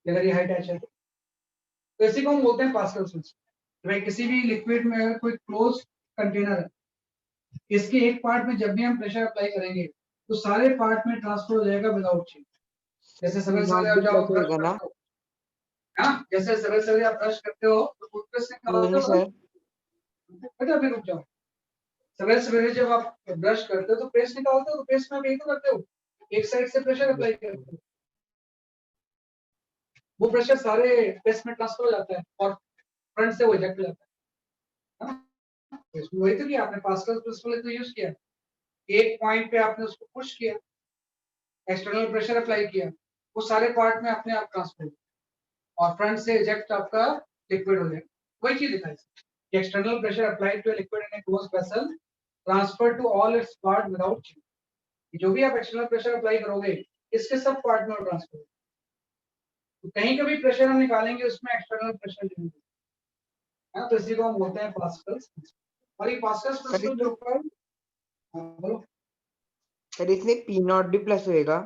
अगर ये हाइट एच है तो इसी को हम बोलते हैं पास्कल्स प्रिंसिपल। भाई किसी भी लिक्विड में अगर कोई क्लोज कंटेनर है, इसके एक पार्ट में जब भी हम प्रेशर अप्लाई करेंगे तो सारे पार्ट में ट्रांसफर हो जाएगा विदाउट चेंज। जैसे समय समय आप जाओ ब्रश ना करते हो, हाँ, जैसे समय समय आप ब्रश करते हो तो टूथपेस्ट निकालते हो, सर बेटा अभी रुक जाओ। सवेरे सवेरे जब आप ब्रश करते हो तो पेस्ट निकालते हो, तो पेस्ट में आप यही तो करते हो, एक साइड से प्रेशर अप्लाई करते हो, वो प्रेशर सारे पेस्ट में ट्रांसफर हो जाता है और फ्रंट से वो इजेक्ट हो जाता है ना? तो इसमें वही तो किया आपने, पास्कल प्रिंसिपल तो यूज किया, एक पॉइंट पे आपने उसको पुश किया, एक्सटर्नल प्रेशर अप्लाई किया, वो सारे पार्ट में अपने आप ट्रांसफर हो और फ्रंट से इजेक्ट आपका लिक्विड हो जाएगा। वही चीज दिखाई, external pressure applied to liquid in a closed vessel transfer to all its part without change. जो भी आप एक्सटर्नल प्रेशर अप्लाई करोगे इसके सब पार्ट में ट्रांसफर, तो कहीं का भी प्रेशर हम निकालेंगे उसमें एक्सटर्नल प्रेशर लेंगे, है ना? तो इसी को हम बोलते हैं पास्कल्स। और ये पास्कल्स प्रिंसिपल के ऊपर बोलो सर इसमें पी नॉट भी प्लस होएगा।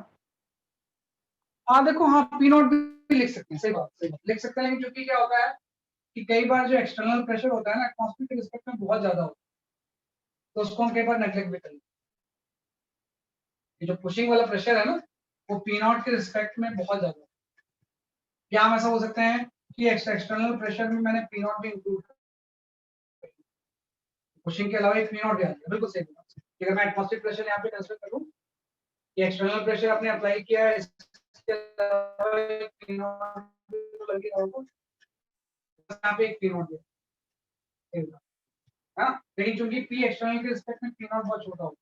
हाँ देखो, हाँ पी नॉट भी लिख सकते हैं, सही बात लिख सकते हैं, लेकिन क्योंकि क्या होता है कि कई बार जो एक्सटर्नल प्रेशर होता है ना एटमॉस्फेयर के रिस्पेक्ट में बहुत ज्यादा होता है, तो उसको हम कई बार नेग्लेक्ट भी करेंगे। जो पुशिंग वाला प्रेशर है ना वो पी नॉट के रिस्पेक्ट में बहुत ज्यादा है। क्या हम ऐसा हो सकते हैं कि एक्सटर्नल प्रेशर में मैंने पी नॉट भी इंक्लूड, पुशिंग के अलावा एक पी नॉट भी आ जाएगा, बिल्कुल सही बात। अगर मैं एटमॉस्फेरिक प्रेशर यहाँ पे कंसीडर करूं कि एक्सटर्नल प्रेशर आपने अप्लाई किया है, इसके अलावा एक पी नॉट तो लगेगा होगा, यहाँ पे एक पी नॉट है ना, लेकिन चूंकि पी एक्सटर्नल के रिस्पेक्ट में पी नॉट बहुत छोटा होगा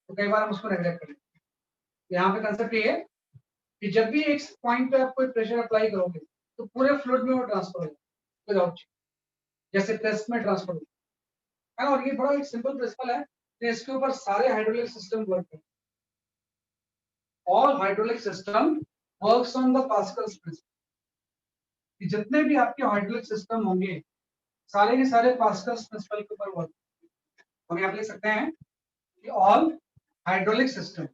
तो कई बार हम उसको नेग्लेक्ट करेंगे। यहाँ पे कंसेप्ट ये है कि जब भी एक पॉइंट पे आप कोई प्रेशर अप्लाई करोगे तो पूरे फ्लूइड में वो ट्रांसफर हो विदाउट चेंज, जैसे टेस्ट में ट्रांसफर हो है। और ये बड़ा एक सिंपल प्रिंसिपल है, इसके ऊपर सारे हाइड्रोलिक सिस्टम वर्क करते हैं। All hydraulic system works on the Pascal's principle. जितने भी आपके हाइड्रोलिक सिस्टम होंगे सारे के सारे पास्कल्स प्रिंसिपल के ऊपर वर्क, हम यहाँ लिख सकते हैं कि all hydraulic system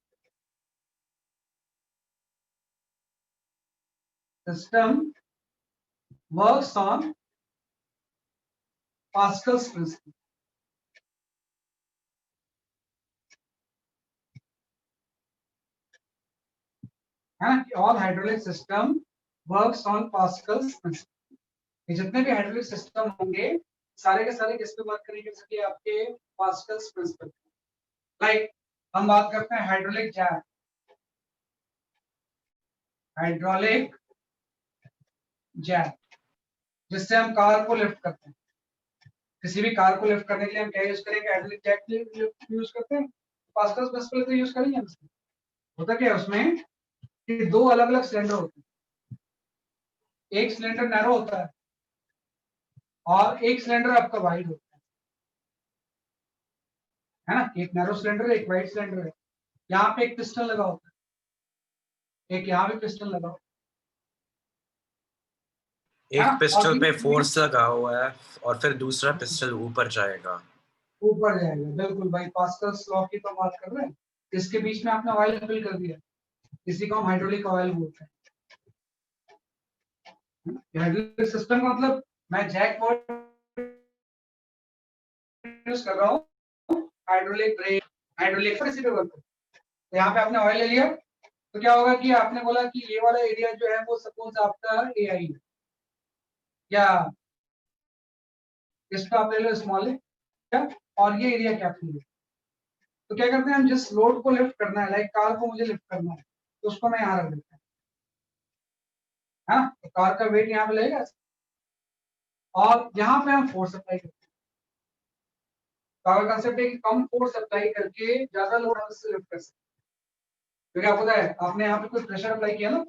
works on Pascal's principle. All hydraulic system works on Pascal's principle. जितने भी हाइड्रोलिक सिस्टम होंगे सारे के सारे किस पे वर्क करेंगे, जैसे आपके पास्कल्स प्रिंसिपल। लाइक हम बात करते हैं हाइड्रोलिक जैक, हाइड्रोलिक जैक जिससे हम कार को लिफ्ट करते हैं। किसी भी कार को लिफ्ट करने के लिए हम क्या यूज करेंगे, हाइड्रोलिक जैक यूज करते हैं, पास्कल्स प्रिंसिपल तो यूज करेंगे। होता क्या है उसमें कि दो अलग अलग सिलेंडर होते हैं, एक सिलेंडर नैरो होता है और एक सिलेंडर आपका वाइड होता है ना, एक नैरो सिलेंडर एक वाइड सिलेंडर है। यहाँ पे एक पिस्टन लगा होता है, एक यहाँ पे पिस्टन लगा होता है, एक पिस्टल पे और फोर्स लगा हुआ है और फिर दूसरा पिस्टल ऊपर जाएगा। ऊपर जाएगा, बिल्कुल भाई, पास्कल्स लॉ की तो बात कर रहे हैं। इसके बीच में आपने ऑयल फिल कर दिया, इसी को हम हाइड्रोलिक ऑयल बोलते हैं। हाइड्रोलिक सिस्टम का मतलब मैं जैक वर्ड यूज कर रहा हूँ, हाइड्रोलिक ब्रेक, हाइड्रोलिक इसी पे वर्क। तो यहाँ पे आपने ऑयल ले लिया तो क्या होगा कि आपने बोला कि ये वाला एरिया जो है वो सपोज आपका AI है, या इसको आप ले लो स्मॉल है और ये एरिया कैपिटल है। तो क्या करते हैं हम, जिस लोड को लिफ्ट करना है, लाइक कार को मुझे लिफ्ट करना है तो उसको मैं यहाँ रख देता हूँ, हाँ, तो कार का वेट यहाँ पे लगेगा और यहाँ पे हम फोर्स अप्लाई करते हैं। कार कंसेप्ट है कि कम फोर्स अप्लाई करके ज्यादा लोड हम इससे लिफ्ट कर सकते हैं। तो क्या पता है, आपने यहाँ पे कुछ प्रेशर अप्लाई किया ना,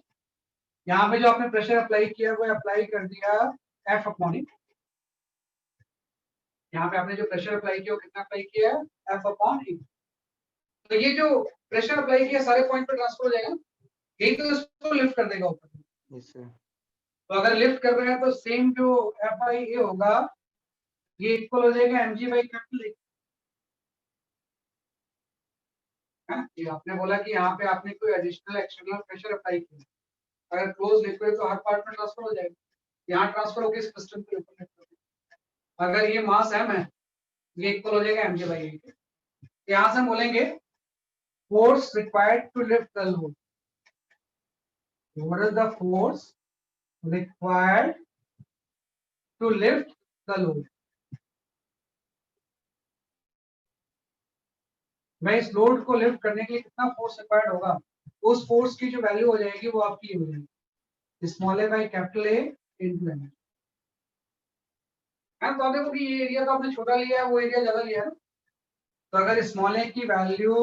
यहाँ पे जो आपने प्रेशर अप्लाई किया वो अप्लाई कर दिया F अपॉन E। यहाँ पे आपने जो प्रेशर अप्लाई किया वो कितना अप्लाई किया है, F अपॉन E। तो ये जो प्रेशर अप्लाई किया सारे पॉइंट पे ट्रांसफर हो जाएगा, यही तो इसको लिफ्ट कर देगा ऊपर। तो अगर लिफ्ट कर रहे हैं तो सेम जो FIA होगा ये इक्वल हो जाएगा mg बाई कैपिटल A। ये आपने बोला कि यहाँ पे आपने कोई एडिशनल एक्सटर्नल प्रेशर अप्लाई किया, अगर क्लोज लिक्विड तो हर पार्ट में ट्रांसफर हो जाएगा, यहाँ ट्रांसफर होकर इस पिस्टन के ऊपर। अगर ये मास m है ये इक्वल हो जाएगा mg बाई A। यहां से हम बोलेंगे force required to lift the load. What is the force required to lift the load. मैं इस लोड को लिफ्ट करने के लिए कितना फोर्स रिक्वायर्ड होगा, उस फोर्स की जो वैल्यू हो जाएगी वो आपकी हो जाएगी small A by capital A into M. तो आप देखो कि ये एरिया तो आपने छोटा लिया है, वो एरिया ज्यादा लिया है। तो अगर स्मॉल ए की वैल्यू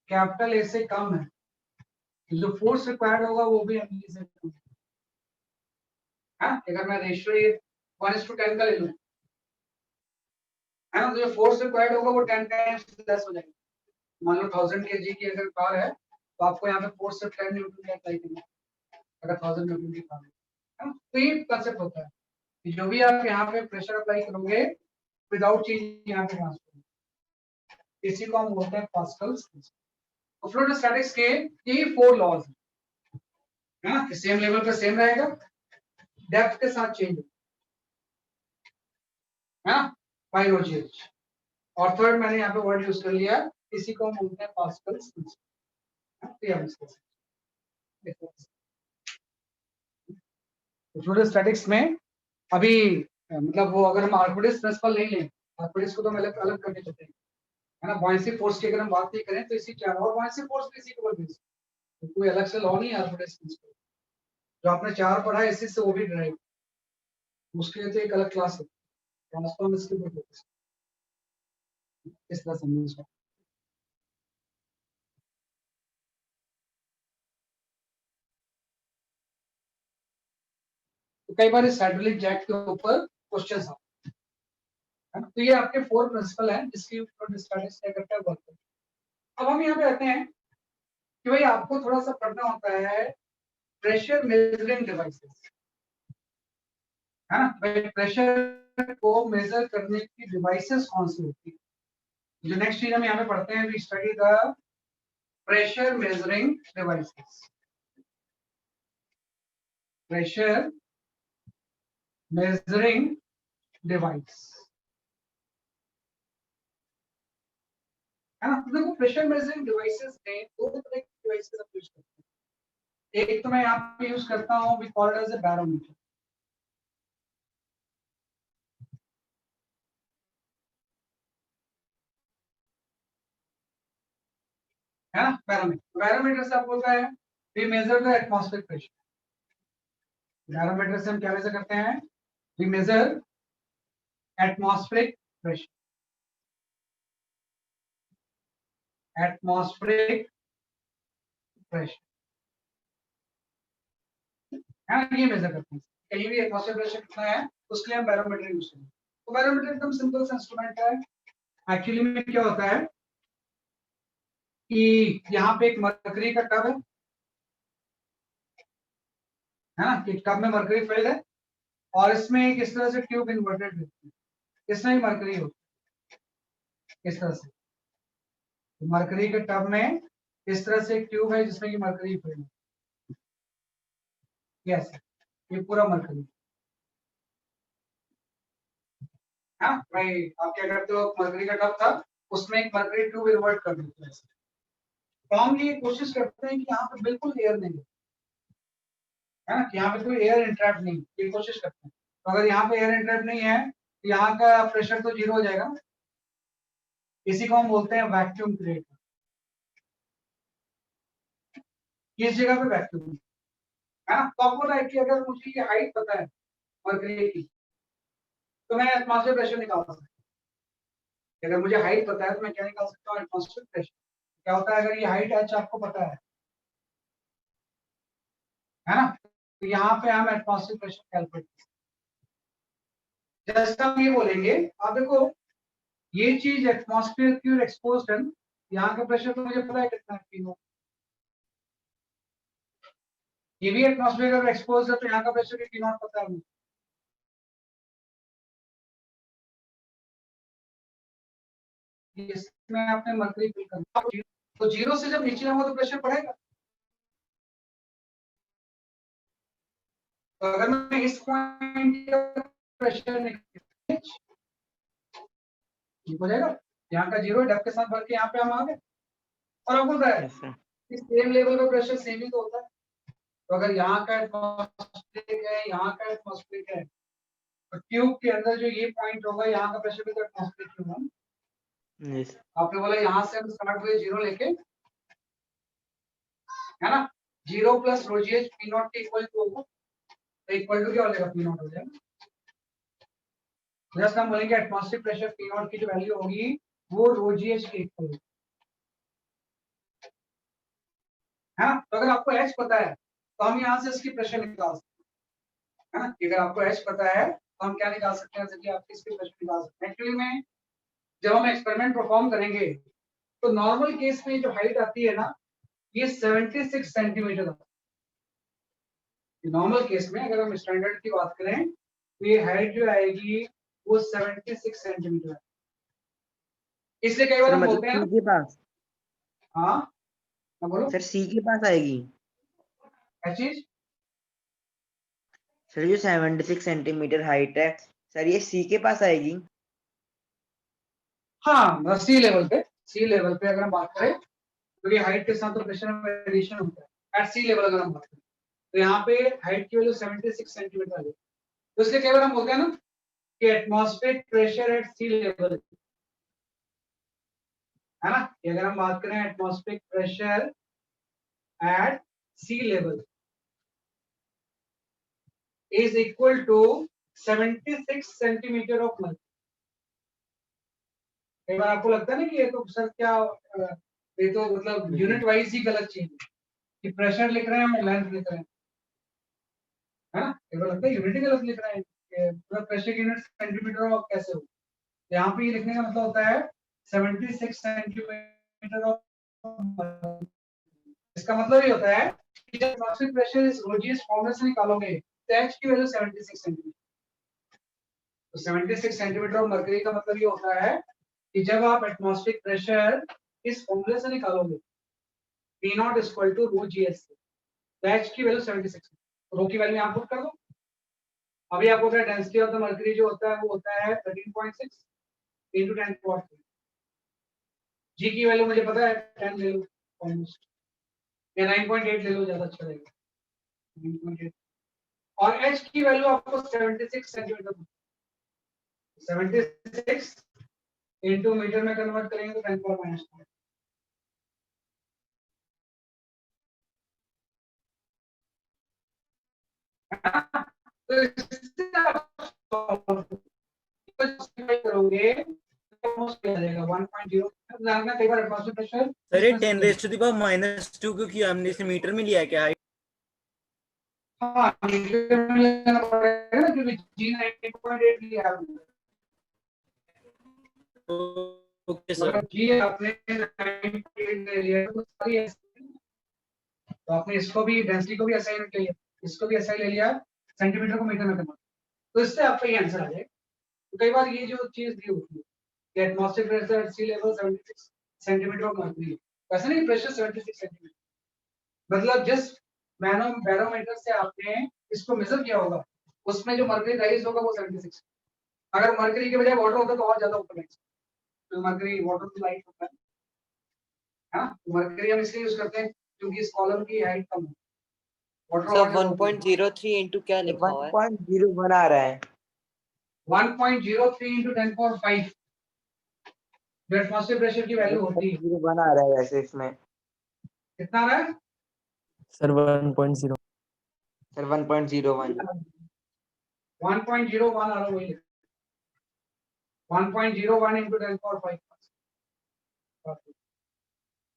कैपिटल ए से कम है तो जो फोर्स रिक्वायर्ड होगा वो भी एम से कम है। अगर मैं रेशियो 1:10 का ले लूं, है ना, तो जो फोर्स रिक्वायर्ड होगा वो 10 टाइम्स लेस हो जाएगा। मान लो 1000 kg की अगर कार है तो आपको यहाँ पे फोर्स सिर्फ 10 न्यूटन का अप्लाई करना है, अगर 1000 न्यूटन की कार है। तो ये कंसेप्ट होता है कि जो भी आप यहाँ पे प्रेशर अप्लाई करोगे विदाउट चेंज यहाँ पे ट्रांसफर, इसी को हम बोलते हैं पास्कल्स। फ्लूइड स्टैटिक्स के ये 4 लॉज है ना, सेम लेवल पे सेम रहेगा, डेप्थ के साथ चेंज है ना, पाई रो जी एच। और थर्ड मैंने यहाँ पे वर्ड यूज कर लिया, इसी को हम बोलते हैं पास्कल्स। फ्लूइड स्टैटिक्स में अभी मतलब वो अगर हम आर्किमिडीज प्रिंसिपल नहीं लें, आर्किमिडीज को तो हम अलग अलग करके चलते हैं, है ना। बॉयंसी फोर्स की अगर हम बात नहीं करें तो इसी क्या, और बॉयंसी फोर्स भी इसी के ऊपर बेस्ड है, कोई अलग से लॉ नहीं है आर्किमिडीज प्रिंसिपल। जो आपने 4 पढ़ा है इसी से वो भी ड्राइव, उसके लिए तो एक अलग क्लास है, ट्रांसफॉर्म इसके ऊपर फोकस इस तरह समझो। तो कई बार इस हाइड्रोलिक जैक के ऊपर क्वेश्चंस आते हैं। तो ये आपके 4 प्रिंसिपल हैं जिसकी ऊपर स्टैटिक्स क्या करता है, वर्क करता है। अब हम यहाँ पे आते हैं कि भाई आपको थोड़ा सा पढ़ना होता है प्रेशर मेजरिंग डिवाइसेस, है ना। भाई प्रेशर को मेजर करने की डिवाइसेस कौन सी होती है। जो नेक्स्ट चीज हम यहाँ पे पढ़ते हैं, we study the pressure measuring devices. Pressure measuring device, है ना। तो देखो प्रेशर मेजरिंग डिवाइसेस में 2 तरह की डिवाइसेस हम यूज करते हैं। एक तो मैं यहाँ पे यूज करता हूँ, we call it as a barometer, है ना। बैरोमीटर, बैरोमीटर से आपको होता है we measure the atmospheric pressure. Barometer से हम क्या मेजर करते हैं, we measure atmospheric pressure, atmospheric pressure, है ना, ये मेजर करते हैं। कहीं भी एटमॉस्फेरिक प्रेशर कितना है उसके लिए हम बैरोमीटर यूज करते हैं। तो बैरोमीटर एकदम सिंपल सा इंस्ट्रूमेंट है। एक्चुअली में क्या होता है कि यहाँ पे एक मरकरी का टब है ना, कि टब में मरकरी फिल्ड है और इसमें एक इस तरह से ट्यूब इन्वर्टेड है, इसमें भी मरकरी होती है इस तरह से। मरकरी के टब में इस तरह से एक ट्यूब है जिसमें कि मरकरी फिल्ड है, यस, ये पूरा मरकरी। हाँ भाई आप क्या करते हो, मरकरी का टब था उसमें एक मरकरी ट्यूब इन्वर्ट कर देते हैं। तो हम ये कोशिश करते हैं कि यहाँ पे बिल्कुल एयर नहीं है ना, कि यहाँ पे कोई एयर इंट्रैप नहीं, ये कोशिश करते हैं। तो अगर यहाँ पे एयर इंट्रैप नहीं है तो यहाँ का प्रेशर तो 0 हो जाएगा, इसी को हम बोलते हैं वैक्यूम क्रिएट। किस जगह पे वैक्यूम है ना। तो आपको है कि अगर मुझे ये हाइट पता है मरकरी की तो मैं एटमॉस्फेरिक प्रेशर निकाल सकता हूँ। अगर मुझे हाइट पता है तो मैं क्या निकाल सकता हूँ, एटमॉस्फेरिक प्रेशर। क्या होता है अगर ये हाइट एच आपको पता है ना, तो यहाँ पे हम एटमॉस्फेरिक प्रेशर कैलकुलेट जस्ट हम ये बोलेंगे, आप देखो ये चीज एटमॉस्फेयर की ओर एक्सपोज्ड है, यहाँ का प्रेशर तो मुझे पता है कितना है, P0। ये भी एटमॉस्फेयर अगर एक्सपोज्ड है तो यहाँ का प्रेशर भी P0 पता है मुझे। इसमें आपने मरकरी फिल करना, तो 0 से जब नीचे होगा तो प्रेशर बढ़ेगा। तो अगर मैं इस पॉइंट का प्रेशर हो जाएगा, यहाँ का 0 डेप्थ के साथ भर के यहाँ पे हम आ गए। और अब बोल रहा है यस सर। कि सेम लेवल का प्रेशर सेम ही तो होता है, तो अगर यहाँ का एटमॉस्फेरिक है, यहाँ का एटमॉस्फेरिक है, तो ट्यूब के अंदर जो ये पॉइंट होगा यहाँ का प्रेशर भी तो एटमॉस्फेरिक होगा। यस आपने बोला यहाँ से हम स्टार्ट हुए 0 लेके, है ना, 0 plus rho G H P not के इक्वल टू होगा, तो इक्वल टू क्या हो जाएगा, पी नॉट हो जाएगा। जस्ट हम बोलेंगे एटमॉस्फेरिक प्रेशर पी नॉट की जो वैल्यू होगी वो रो जी एच के इक्वल होगी, है ना। तो अगर आपको एच पता है तो हम यहाँ से इसकी प्रेशर निकाल सकते हैं, है ना। अगर आपको एच पता है तो हम क्या निकाल सकते हैं, जैसे कि आप इसकी प्रेशर निकाल सकते हैं। एक्चुअली में जब हम एक्सपेरिमेंट परफॉर्म करेंगे तो नॉर्मल केस में जो हाइट आती है ना, ये 76 सेंटीमीटर आता है नॉर्मल केस में। अगर हम स्टैंडर्ड की बात करें तो ये हाइट जो आएगी वो 76 सेंटीमीटर है। इसलिए कई बार सर हम मतलब बोलते हैं सी के पास, हाँ, बोलो सर सी के पास आएगी। क्या चीज। सर जो 76 सेंटीमीटर हाइट है सर ये सी के पास आएगी। हाँ, सी लेवल पे अगर हम बात करें तो ये हाइट के साथ तो प्रेशर में वेरिएशन होता है। एट सी लेवल अगर हम बात करें तो यहाँ पे हाइट की वैल्यू 76 सेंटीमीटर आ गई। तो इसलिए कई बार हम बोलते हैं ना कि atmospheric pressure at sea level, है ना। कि अगर हम बात करें atmospheric pressure at sea level is equal to 76 centimetre of mercury. कई बार आपको लगता है ना कि ये तो सर क्या ये तो मतलब यूनिट वाइज ही गलत चीज है कि प्रेशर लिख रहे हैं हम लेंथ लिख रहे हैं, है ना। कई बार लगता है यूनिट ही गलत लिख रहे हैं, पूरा प्रेशर यूनिट सेंटीमीटर ऑफ कैसे हो। यहाँ पे ये लिखने का मतलब होता है 76 सेंटीमीटर ऑफ। इसका मतलब ये होता है कि जब एटमॉस्फेरिक प्रेशर इस रोजियस फॉर्मूला से निकालोगे तो एच की वैल्यू 76 सेंटीमीटर। तो 76 सेंटीमीटर ऑफ मर्करी का मतलब ये होता है कि जब आप एटमॉस्फेरिक प्रेशर इस फॉर्मूले से निकालोगे P naught equal to rho G S, तो एच की वैल्यू 76, रो की वैल्यू यहाँ पुट कर दो। अभी आपको पता है डेंसिटी ऑफ द मर्करी जो होता है वो होता है 13.6 into 10⁻⁴। जी की वैल्यू मुझे पता है 10 ले लो ऑलमोस्ट, या 9.8 ले लो, ज्यादा अच्छा रहेगा 9.8। और एच की वैल्यू आपको 76 सेंटीमीटर, 76 इनटू मीटर में कन्वर्ट करेंगे तो 10⁻⁻⁴। तो इससे आप करोगे तो आ जाएगा 1.0। जानना कई बार एटमॉस्फेरिक प्रेशर सर ये 10 रेज़ टू द पावर -2 क्योंकि हमने इसे मीटर में लिया क्या? हाँ, मीटर में लेना पड़ेगा ना क्योंकि जी 9.8 लिया आपने। Okay sir. मतलब जी आपने 9.8 ले लिया तो सारी ऐसे, तो आपने इसको भी डेंसिटी को भी ऐसा ही ले लिया, इसको भी ऐसा ही ले लिया, सेंटीमीटर को मीटर में कन्वर्ट, तो इससे आपका ये आंसर आ जाएगा। तो कई बार ये जो चीज दी होती है कि atmospheric pressure at sea level 76 centimetre of mercury, वैसे नहीं प्रेशर 76 सेंटीमीटर, मतलब जिस बैरोमीटर से आपने इसको मेजर किया होगा उसमें जो मर्क्यूरी राइज होगा वो 76। अगर मर्क्यूरी के बजाय वाटर होता तो और ज्यादा ऊपर राइज, तो मर्क्यूरी वाटर की लाइट होता है, हाँ, मर्क्यूरी हम इसलिए यूज करते हैं क्योंकि इस कॉलम की हाइट कम है। सब 1.03 इंटू क्या लिखा हुआ है? 1.01 आ रहा है। 1.03 into 10⁻⁵ जो एटमॉस्फेरिक प्रेशर की वैल्यू होती है। 1.01 आ रहा है वैसे इसमें। कितना आ रहा है सर 1.0। सर 1.01। 1.01 आ रहा है, वही 1.01 into 10⁻⁵।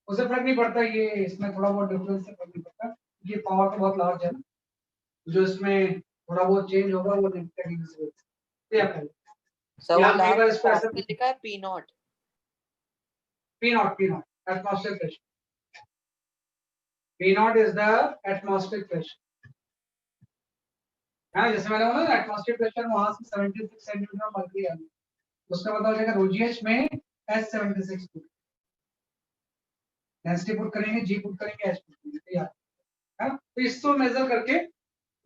उससे फर्क नहीं पड़ता, ये इसमें थोड़ा बहुत डिफरेंस से फर्क नहीं पड़ता, ये पावर तो बहुत लार्ज है ना, जो इसमें थोड़ा बहुत चेंज होगा वो टेक्निकल से सर वो यहाँ कई बार लास्ट इसको ऐसा में लिखा है P not. P not atmospheric pressure, P not is the atmospheric pressure, हाँ, जैसे मैंने बोला ना एटमॉस्फेरिक प्रेशर वहां से 76 सेंटीमीटर मर्क्यूरी आ गया, उसका मतलब हो जाएगा रोजीएच में S76 पुट, डेंसिटी पुट करेंगे, जी पुट करेंगे, एच पुट करेंगे, यार है ना। तो इसको मेजर करके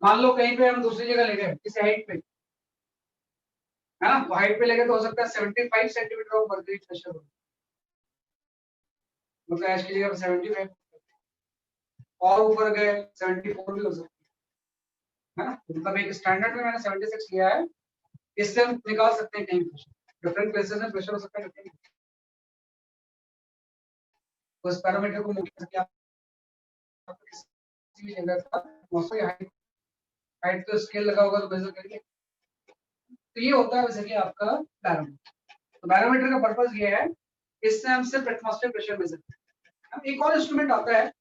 मान लो कहीं पे हम दूसरी जगह ले गए किसी हाइट पे, है ना, तो हाइट पे लेके तो हो सकता है 75 सेंटीमीटर ऑफ मर्क्यूरी प्रेशर हो, मतलब एच की जगह 75 और ऊपर गए 74 भी हो सकता है ना। मतलब एक स्टैंडर्ड में मैंने 76 लिया है, इससे हम निकाल सकते हैं कहीं प्रेशर, डिफरेंट प्लेसेस में प्रेशर हो सकता है डिफरेंट। उस पैरामीटर को मुख्य क्या किसी भी जगह का मौसम हाइट हाइट तो स्केल लगा होगा तो मेजर करेंगे। तो ये होता है वैसे कि आपका पैरामीटर। तो पैरामीटर का पर्पस ये है, इससे हम सिर्फ एटमॉस्फेयर प्रेशर मेजर करते हैं। एक और इंस्ट्रूमेंट आता है,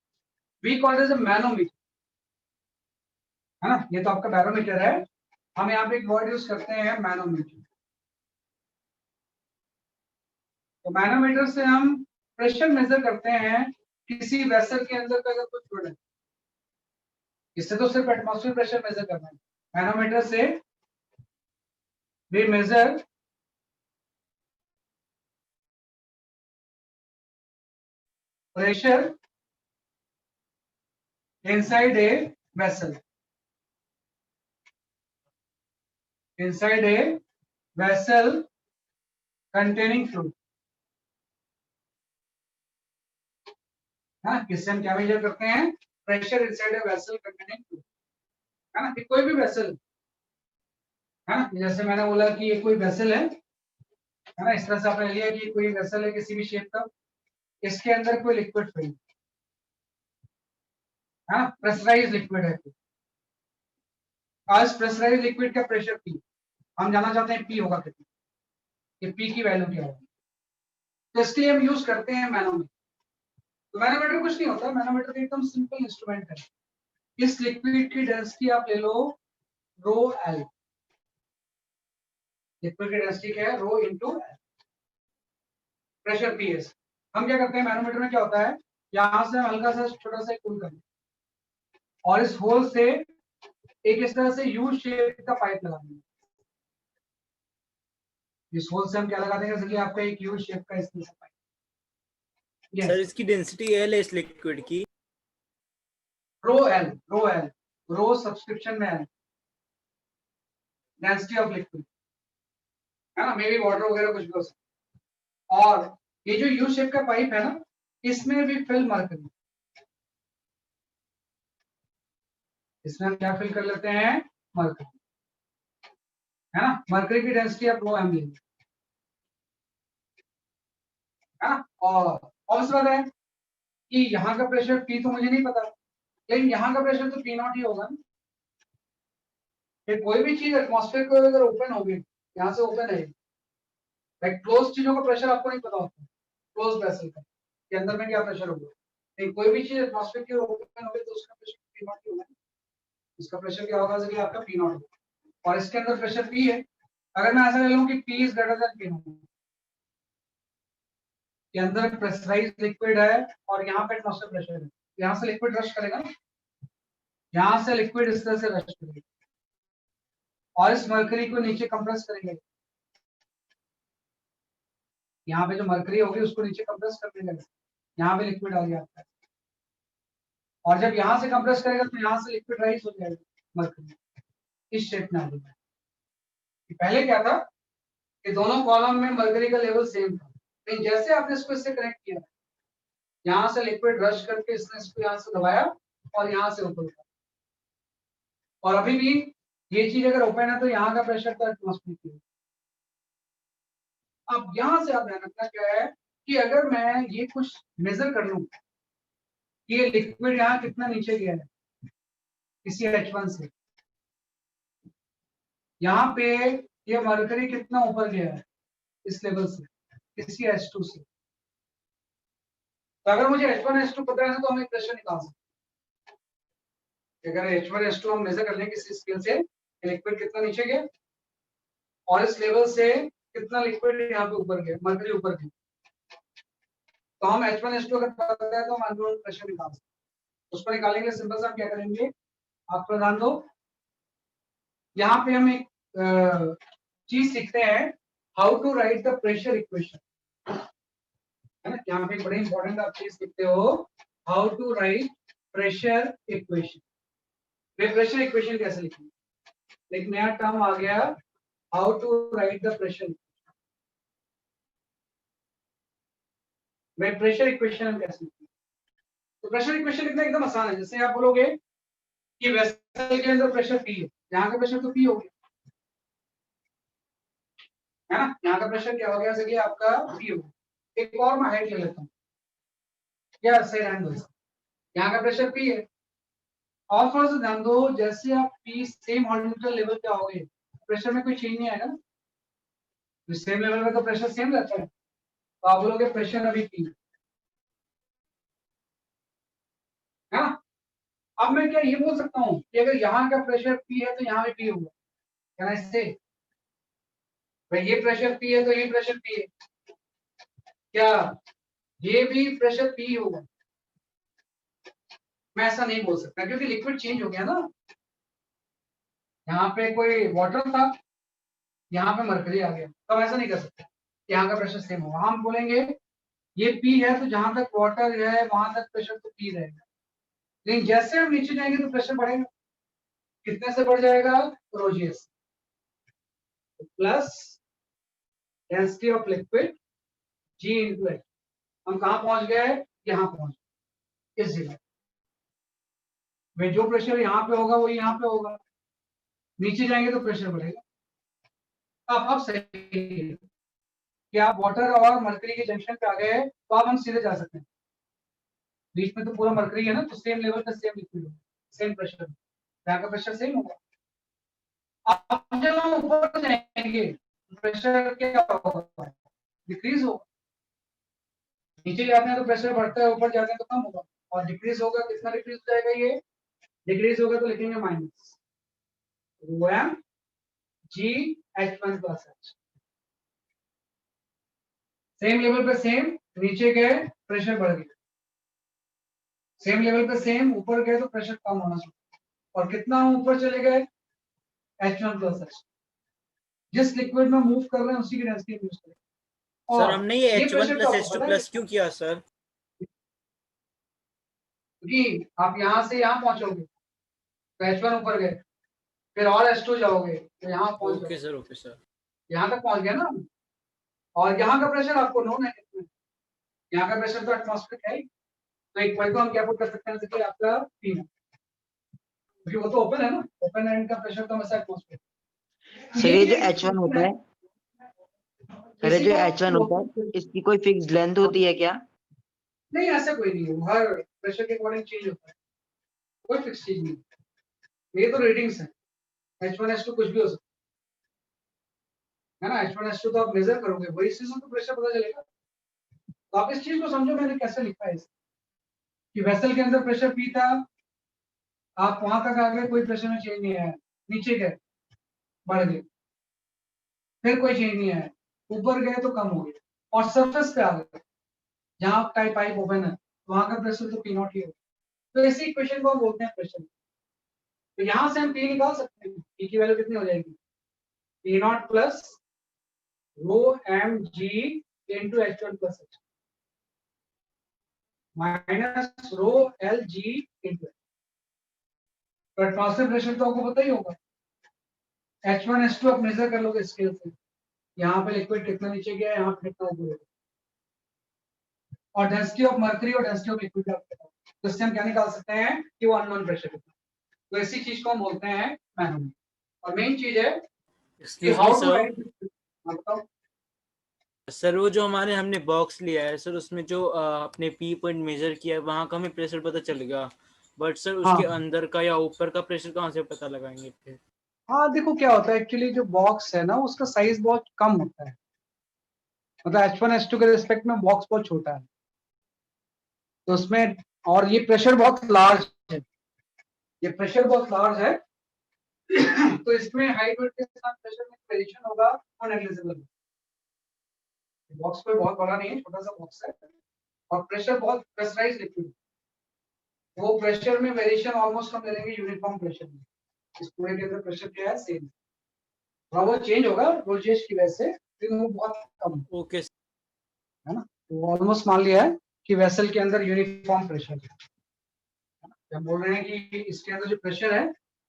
we call it as a manometer, है ना। ये तो आपका बैरोमीटर है, हम यहाँ पे एक वर्ड यूज करते हैं मैनोमीटर। तो मैनोमीटर से हम प्रेशर मेजर करते हैं किसी वेसल के अंदर का अगर कुछ फ्लूइड है। इससे तो सिर्फ एटमॉस्फेयर प्रेशर मेजर करना है। मैनोमीटर से we measure pressure inside a vessel, inside a vessel containing fluid। हाँ, किससे हम क्या मेजर करते हैं? Pressure inside a vessel containing fluid, है ना। कि कोई भी वेसल, है ना, जैसे मैंने बोला कि ये कोई वेसल है ना, इस तरह से आपने लिया कि कोई वेसल है किसी भी शेप का, इसके अंदर कोई लिक्विड फिल, है ना, प्रेशराइज्ड लिक्विड है। आज प्रेशराइज्ड लिक्विड का प्रेशर पी, हम जानना चाहते हैं पी होगा कितना, कि पी की वैल्यू क्या है। तो इसके लिए हम यूज करते हैं मैनोमीटर। तो मैनोमीटर कुछ नहीं होता, मैनोमीटर एकदम सिंपल इंस्ट्रूमेंट है। इस लिक्विड की डेंसिटी आप ले लो रो एल, लिक्विड की डेंसिटी क्या है? Rho into L, pressure P S. हम क्या करते हैं मैनोमीटर में, क्या होता है, यहां से हल्का सा छोटा सा होल करते हैं और इस होल से एक इस तरह से यू शेप का पाइप लगा देंगे। इस होल से हम क्या लगा देंगे, जैसे कि आपका एक यू शेप का इस तरह से पाइप। सर इसकी डेंसिटी एल है इस लिक्विड की। रो एल, रो एल, रो सब्सक्रिप्शन में एल, डेंसिटी ऑफ लिक्विड, है ना। मे बी वाटर वगैरह कुछ भी हो सकता है। और ये जो यू शेप का पाइप है ना, इसमें भी फिल मरकरी, इसमें हम क्या फिल कर लेते हैं? मरकरी, है ना। मरकरी की डेंसिटी आप रो एम लेंगे, है ना। और इस बात है कि यहाँ का प्रेशर पी तो मुझे नहीं पता, लेकिन यहाँ का प्रेशर तो पी नॉट ही होगा। फिर कोई भी चीज एटमॉस्फेयर को अगर ओपन होगी, यहाँ से ओपन है, लाइक क्लोज चीजों का प्रेशर आपको नहीं पता होता, क्लोज वेसल का के अंदर में क्या प्रेशर होगा। लेकिन कोई भी चीज एटमॉस्फेयर की ओपन होगी तो उसका प्रेशर पी नॉट ही होगा। इसका प्रेशर क्या होगा, जैसे कि आपका पी नॉट होगा, और इसके अंदर प्रेशर पी है। अगर मैं ऐसा ले लूं कि P is greater than P not, के अंदर प्रेशराइज्ड लिक्विड है और यहाँ पे एटमॉस्फेयर प्रेशर है, यहाँ से लिक्विड रश करेगा, यहाँ से लिक्विड इस तरह से रश करेगा और इस मरकरी को नीचे कंप्रेस करेंगे। यहाँ पे जो मरकरी होगी उसको नीचे कंप्रेस कर देंगे, यहाँ पे लिक्विड आ गया आपका। और जब यहाँ से कंप्रेस करेगा तो यहाँ से लिक्विड राइज हो जाएगा, मरकरी इस शेप में आ जाएगा। पहले क्या था कि दोनों कॉलम में मरकरी का लेवल सेम था, लेकिन जैसे आपने इसको इससे कनेक्ट किया, यहाँ से लिक्विड रश करके इसने इसको यहाँ से दबाया और यहाँ से ऊपर उठा। और अभी भी ये चीज अगर ओपन है तो यहाँ का प्रेशर तो एटमॉस्फेयर की। अब यहाँ से आप ध्यान रखना क्या है कि अगर मैं ये कुछ मेजर कर लूं कि ये लिक्विड यहाँ कितना नीचे गया है किसी H1 से, यहाँ पे ये मरकरी कितना ऊपर गया है इस लेवल से किसी H2 से। तो अगर मुझे H1 H2 पता है ना तो हम एक प्रेशर निकाल सकते हैं। अगर H1 H2 हम मेजर कर लें किसी स्केल से, लिक्विड कितना नीचे गया और इस लेवल से कितना लिक्विड यहाँ पे ऊपर गया, मरकरी ऊपर गया, तो हम H1 H2 अगर पता है तो हम अननोन प्रेशर निकाल सकते हैं। उसको निकालेंगे सिंपल सा, क्या करेंगे आपको ध्यान दो, यहाँ पे हम एक चीज सीखते हैं, how to write the pressure equation, है ना। यहाँ पे एक बड़ी इंपॉर्टेंट आप चीज सीखते हो, how to write pressure equation. वे प्रेशर इक्वेशन कैसे लिखेंगे, एक नया टर्म आ गया, how to write the pressure. भाई प्रेशर इक्वेशन हम कैसे लिखते हैं? तो प्रेशर इक्वेशन लिखना एकदम आसान है। जैसे आप बोलोगे कि वेसल के अंदर प्रेशर P है, यहाँ का प्रेशर तो P हो गया, है ना, यहाँ का प्रेशर क्या हो गया, जैसे आपका P हो गया। एक और मैं हाइट ले लेता हूँ, क्या सही रहने दो, यहाँ का प्रेशर P है। और थोड़ा सा ध्यान दो, जैसे आप P सेम हॉरिजॉन्टल लेवल पे आओगे, प्रेशर में कोई चेंज नहीं आएगा ना, सेम लेवल में तो प्रेशर सेम रहता है। तो आप बोलोगे प्रेशर अभी P है ना। अब मैं क्या ये बोल सकता हूँ कि अगर यहाँ का प्रेशर P है तो यहाँ भी P होगा, क्या इससे भाई ये प्रेशर P है तो ये प्रेशर P है, क्या ये भी प्रेशर P होगा? मैं ऐसा नहीं बोल सकता क्योंकि लिक्विड चेंज हो गया ना। यहाँ पे कोई वाटर था, यहाँ पे मरकरी आ गया, तो हम ऐसा नहीं कर सकते यहाँ का प्रेशर सेम होगा। हम बोलेंगे ये P है तो जहां तक वाटर है वहां तक प्रेशर तो P रहेगा, लेकिन जैसे हम नीचे जाएंगे तो प्रेशर बढ़ेगा। कितने से बढ़ जाएगा? रोजियस plus density of liquid G into H। हम कहाँ पहुंच गए? यहाँ पहुंच गए। इस जगह में जो प्रेशर यहाँ पे होगा वो यहाँ पे होगा, नीचे जाएंगे तो प्रेशर बढ़ेगा। अब सही है कि आप वाटर और मरकरी के जंक्शन पे आ गए तो अब हम सीधे जा सकते हैं। बीच में तो पूरा मरकरी है ना, तो सेम लेवल पे सेम लिक्विड होगा, सेम प्रेशर, यहाँ का प्रेशर सेम होगा। अब जब हम ऊपर जाएंगे प्रेशर क्या होगा? डिक्रीज होगा। नीचे जाते हैं तो प्रेशर बढ़ता है, ऊपर जाते हैं तो कम होगा। और डिक्रीज होगा, कितना डिक्रीज हो जाएगा? ये डिक्रीज होगा तो लिखेंगे minus ρm G H1 plus H। Same level पे सेम, नीचे गए प्रेशर बढ़ गया, सेम लेवल पे सेम, ऊपर गए तो प्रेशर कम होना चाहिए। और कितना हम ऊपर चले गए? H1 plus H। जिस लिक्विड में मूव कर रहे हैं उसी की डेंसिटी यूज करें। सर हमने ये H1 pressure प्लस क्या H2 होगा प्लस क्यों किया सर? क्योंकि आप यहाँ से यहाँ पहुंचोगे तो H1 ऊपर गए, फिर और H2 जाओगे तो यहाँ पहुंच ओके गए, सर, ओके सर। यहाँ तक पहुंच गया ना। और यहाँ का प्रेशर आपको नोन है कितना, यहाँ का प्रेशर तो एटमॉस्फेरिक है ही, तो इक्वल को हम क्या पुट कर सकते हैं, जैसे कि आपका P है, क्योंकि वो तो ओपन है ना, ओपन एंड का प्रेशर तो हमेशा एटमॉस्फेरिक। सर ये जो H1 होता है, अरे जो H1 होता है इसकी कोई फिक्स्ड लेंथ होती है क्या? नहीं, ऐसा कोई नहीं है, हर प्रेशर के अकॉर्डिंग चेंज होता है, कोई फिक्स चीज नहीं। ये तो रीडिंग्स है, H1 H2 कुछ भी हो सकता है ना। H1 H2 तो आप मेजर करोगे, वही चीज तो प्रेशर पता चलेगा। तो आप इस चीज को समझो मैंने कैसे लिखा है इसे, कि वेसल के अंदर प्रेशर P था, आप वहां तक आ गए, कोई प्रेशर में चेंज नहीं आया, नीचे गए बढ़ गए, फिर कोई चेंज नहीं आया, ऊपर गए तो कम हो गया, और सरफेस पे आ गए जहां टाइप पाइप ओपन है, वहां का प्रेशर तो P0 ही होगा। तो ऐसी इक्वेशन को हम बोलते हैं प्रेशर। तो यहाँ से हम P निकाल सकते हैं, P की वैल्यू कितनी हो जाएगी? P0 plus rho M G into H1 plus H minus rho L G into. तो एटमॉस्फेरिक प्रेशर तो आपको पता ही होगा, H1 H2 आप मेजर कर लोगे स्केल से, यहाँ पे लिक्विड कितना नीचे गया, यहाँ पे कितना ऊपर है, और डेंसिटी ऑफ मर्करी और डेंसिटी ऑफ लिक्विड आपको पता है, तो इससे हम क्या निकाल सकते हैं कि वो अननोन प्रेशर कितना। तो ऐसी चीज को हम बोलते हैं मैनोमीटर। और मेन चीज है कि excuse how me to sir. Right. बताओ सर वो जो हमारे हमने बॉक्स लिया है सर, उसमें जो अपने P पॉइंट मेजर किया है वहां का हमें प्रेशर पता चल गया, बट सर उसके हाँ अंदर का या ऊपर का प्रेशर कहाँ से पता लगाएंगे फिर? हाँ, देखो क्या होता है एक्चुअली, जो बॉक्स है ना उसका साइज बहुत कम होता है, मतलब H1 H2 के रिस्पेक्ट में बॉक्स बहुत छोटा है, तो उसमें, और ये प्रेशर बहुत लार्ज है, ये प्रेशर बहुत लार्ज है तो इसमें हाइट वेट के साथ प्रेशर में वेरिएशन होगा और नेग्लिजिबल। बॉक्स कोई बहुत बड़ा नहीं है, छोटा सा बॉक्स है, और प्रेशर बहुत प्रेशराइज्ड लिक्विड, वो प्रेशर में वेरिएशन ऑलमोस्ट हम ले लेंगे यूनिफॉर्म प्रेशर में। इस पूरे के अंदर प्रेशर क्या है? सेम, थोड़ा बहुत चेंज होगा रोजेश की वजह से, लेकिन वो बहुत कम ओके है ना। तो ऑलमोस्ट मान लिया है कि वेसल के अंदर यूनिफॉर्म प्रेशर है, हम बोल रहे हैं कि इसके अंदर जो प्रेशर है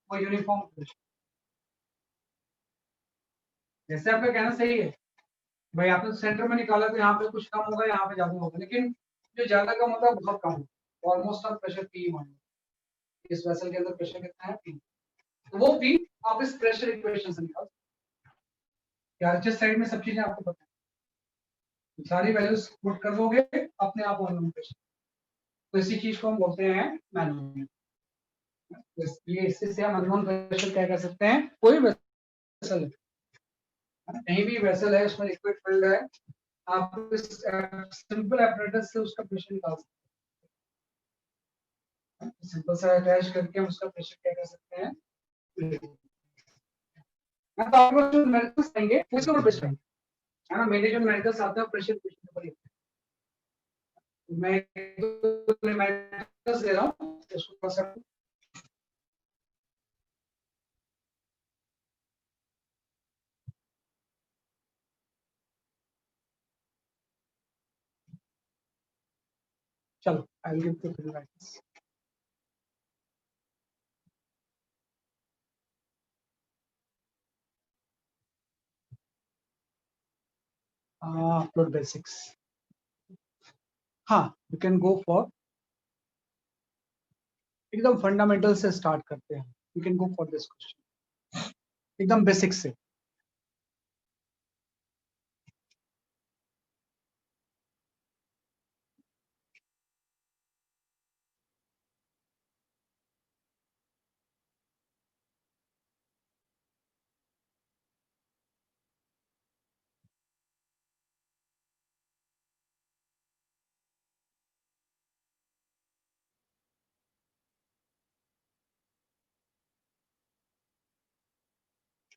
वो यूनिफॉर्म प्रेशर। जैसे आपका कहना सही है भाई आपने सेंटर में निकाला तो यहाँ पे कुछ कम होगा, यहाँ पे ज्यादा होगा, लेकिन जो ज्यादा कम होता है बहुत कम है। ऑलमोस्ट आप प्रेशर पी मान लो इस वेसल के अंदर प्रेशर कितना है पी, तो वो पी आप इस प्रेशर इक्वेशन से निकाल जिस साइड में सब चीजें आपको पता है, सारी वैल्यूज पुट कर दोगे अपने आप वॉल्यूम प्रेशर, तो इसी चीज को हम बोलते हैं मैनुअल। इसलिए इससे से हम अननोन प्रेशर क्या कर सकते हैं, कोई वेसल है, कहीं भी वेसल है उसमें लिक्विड फिल्ड है, आप इस सिंपल एपरेटस से उसका प्रेशर निकाल सकते हैं। सिंपल सा अटैच करके हम उसका प्रेशर क्या कर सकते हैं, तो आप जो न्यूमेरिकल्स आएंगे उसके ऊपर प्रेशर है ना, मेरे जो न्यूमेरिकल्स आते हैं प्रेशर के ऊपर ही, मैं न्यूमेरिकल्स दे रहा हूं उसको थोड़ा चलो I will give the numericals. Upload basics, हाँ यू कैन गो फॉर एकदम फंडामेंटल से स्टार्ट करते हैं, you can go for this question एकदम बेसिक से।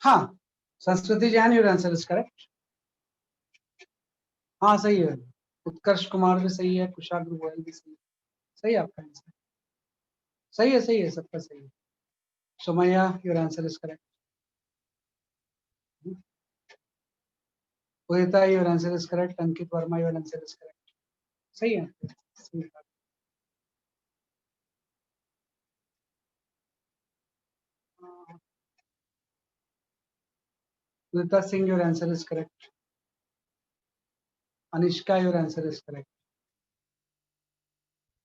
हाँ संस्कृति Jain, your answer is correct. हाँ सही है, उत्कर्ष कुमार भी सही है, कुशाग्र गोयल भी सही है, सही है आपका आंसर, सही है सबका सही है। Sumaiya your answer is correct, Udita your answer is correct, Ankit Verma your answer is correct, सही है सही है। Udita Singh your answer is correct, Anishka your answer is correct,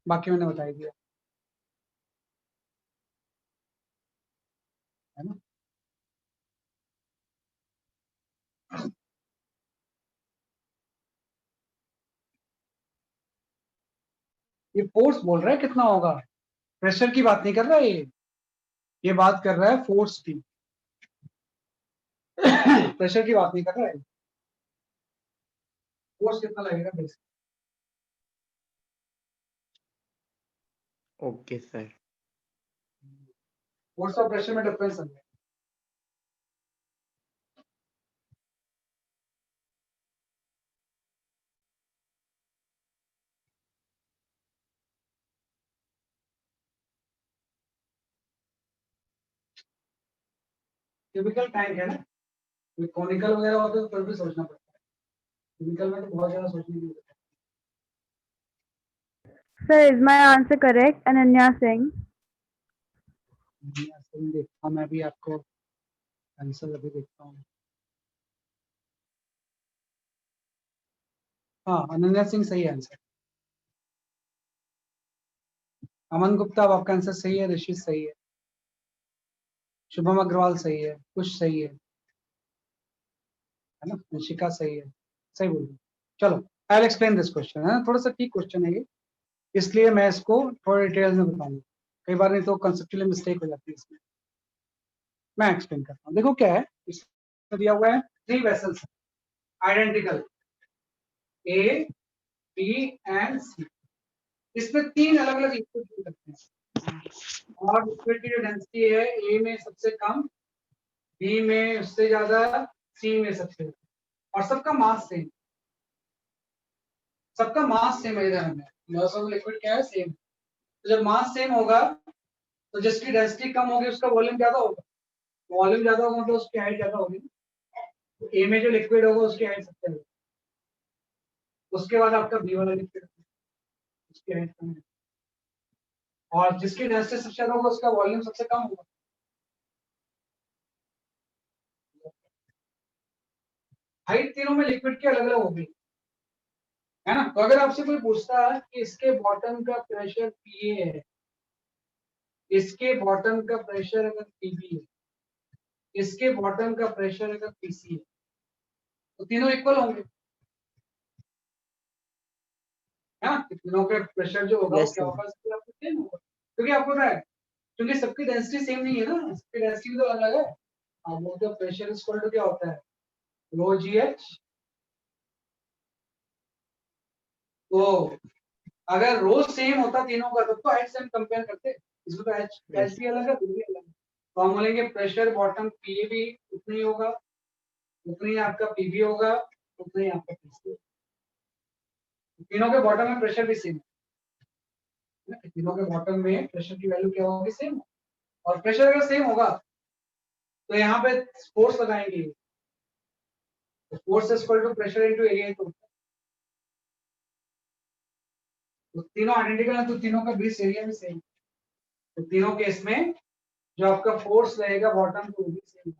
बाकी मैंने बता ही दिया है ना। ये फोर्स बोल रहा है कितना होगा, प्रेशर की बात नहीं कर रहा है ये बात कर रहा है फोर्स की, प्रेशर की बात नहीं कर रहा है, फोर्स कितना लगेगा बेसिक। Okay sir. फोर्स और प्रेशर में डिफरेंस है। क्यूबिकल टैंक है ना, कॉनिकल वगैरह होते तो फिर भी सोचना पड़ता है, क्यूबिकल में तो बहुत ज्यादा सोचने की जरूरत है। Sir, is my answer correct? Ananya Singh. देखता हूँ मैं भी आपको आंसर अभी देखता हूँ। हाँ अनन्या सिंह सही आंसर, अमन गुप्ता अब आपका आंसर सही है, ऋषि सही है, शुभम अग्रवाल सही है, कुछ सही है ना, निशिका सही है, सही बोल रही है। चलो I will explain this question, है ना थोड़ा सा ठीक क्वेश्चन है ये, इसलिए मैं इसको थोड़ा डिटेल्स में बताऊंगा, कई बार नहीं तो कंसेप्चुअली मिस्टेक हो जाती है इसमें। मैं एक्सप्लेन करता हूँ, देखो क्या है इसमें दिया हुआ है, 3 vessels identical A B and C, इसमें 3 अलग अलग लिक्विड करते हैं, और लिक्विड की जो डेंसिटी है ए में सबसे कम, बी में उससे ज्यादा, सी में सबसे ज्यादा, और सबका मास सेम, सबका मास सेम है, इधर में मास ऑफ लिक्विड क्या है सेम, तो जब मास सेम होगा तो जिसकी डेंसिटी कम होगी उसका वॉल्यूम ज्यादा होगा, वॉल्यूम ज्यादा होगा मतलब उसकी हाइट ज्यादा होगी, तो ए में जो लिक्विड होगा उसकी हाइट सबसे ज्यादा, उसके बाद आपका बी वाला लिक्विड उसकी हाइट कम है, और जिसकी डेंसिटी सबसे ज्यादा होगा उसका वॉल्यूम सबसे कम होगा। हाइट तीनों में लिक्विड की अलग अलग होगी, है ना। तो अगर आपसे कोई पूछता है कि इसके बॉटम का प्रेशर पीए है, इसके बॉटम का प्रेशर अगर पीबी है, इसके बॉटम का प्रेशर अगर पीसी है, तो तीनों इक्वल होंगे, है ना। तीनों का प्रेशर जो होगा वो Yes, क्या sir. होगा, आपको सेम होगा, क्योंकि आपको पता है, क्योंकि सबकी डेंसिटी सेम नहीं है ना, सबकी डेंसिटी तो अलग है। अब वो तो प्रेशर इज इक्वल टू क्या होता है, रो जी एच। तो अगर रो सेम होता तीनों का तब तो हाइट से हम कंपेयर करते, इसमें तो एच Yes. एच भी अलग है, दूर भी अलग है। तो हम बोलेंगे प्रेशर बॉटम पी भी उतना ही होगा, उतना ही आपका पी भी होगा, उतना ही आपका पी। तीनों के बॉटम में प्रेशर भी सेम है, तीनों के बॉटम में प्रेशर की वैल्यू क्या होगी, सेम। और प्रेशर अगर सेम होगा तो यहाँ पे फोर्स लगाएंगे, तो force is equal to pressure into area. तो तीनों आइडेंटिकल है, तो तीनों का बेस एरिया भी सेम। तो तीनों केस में जो आपका फोर्स रहेगा बॉटम को, वो भी सेम।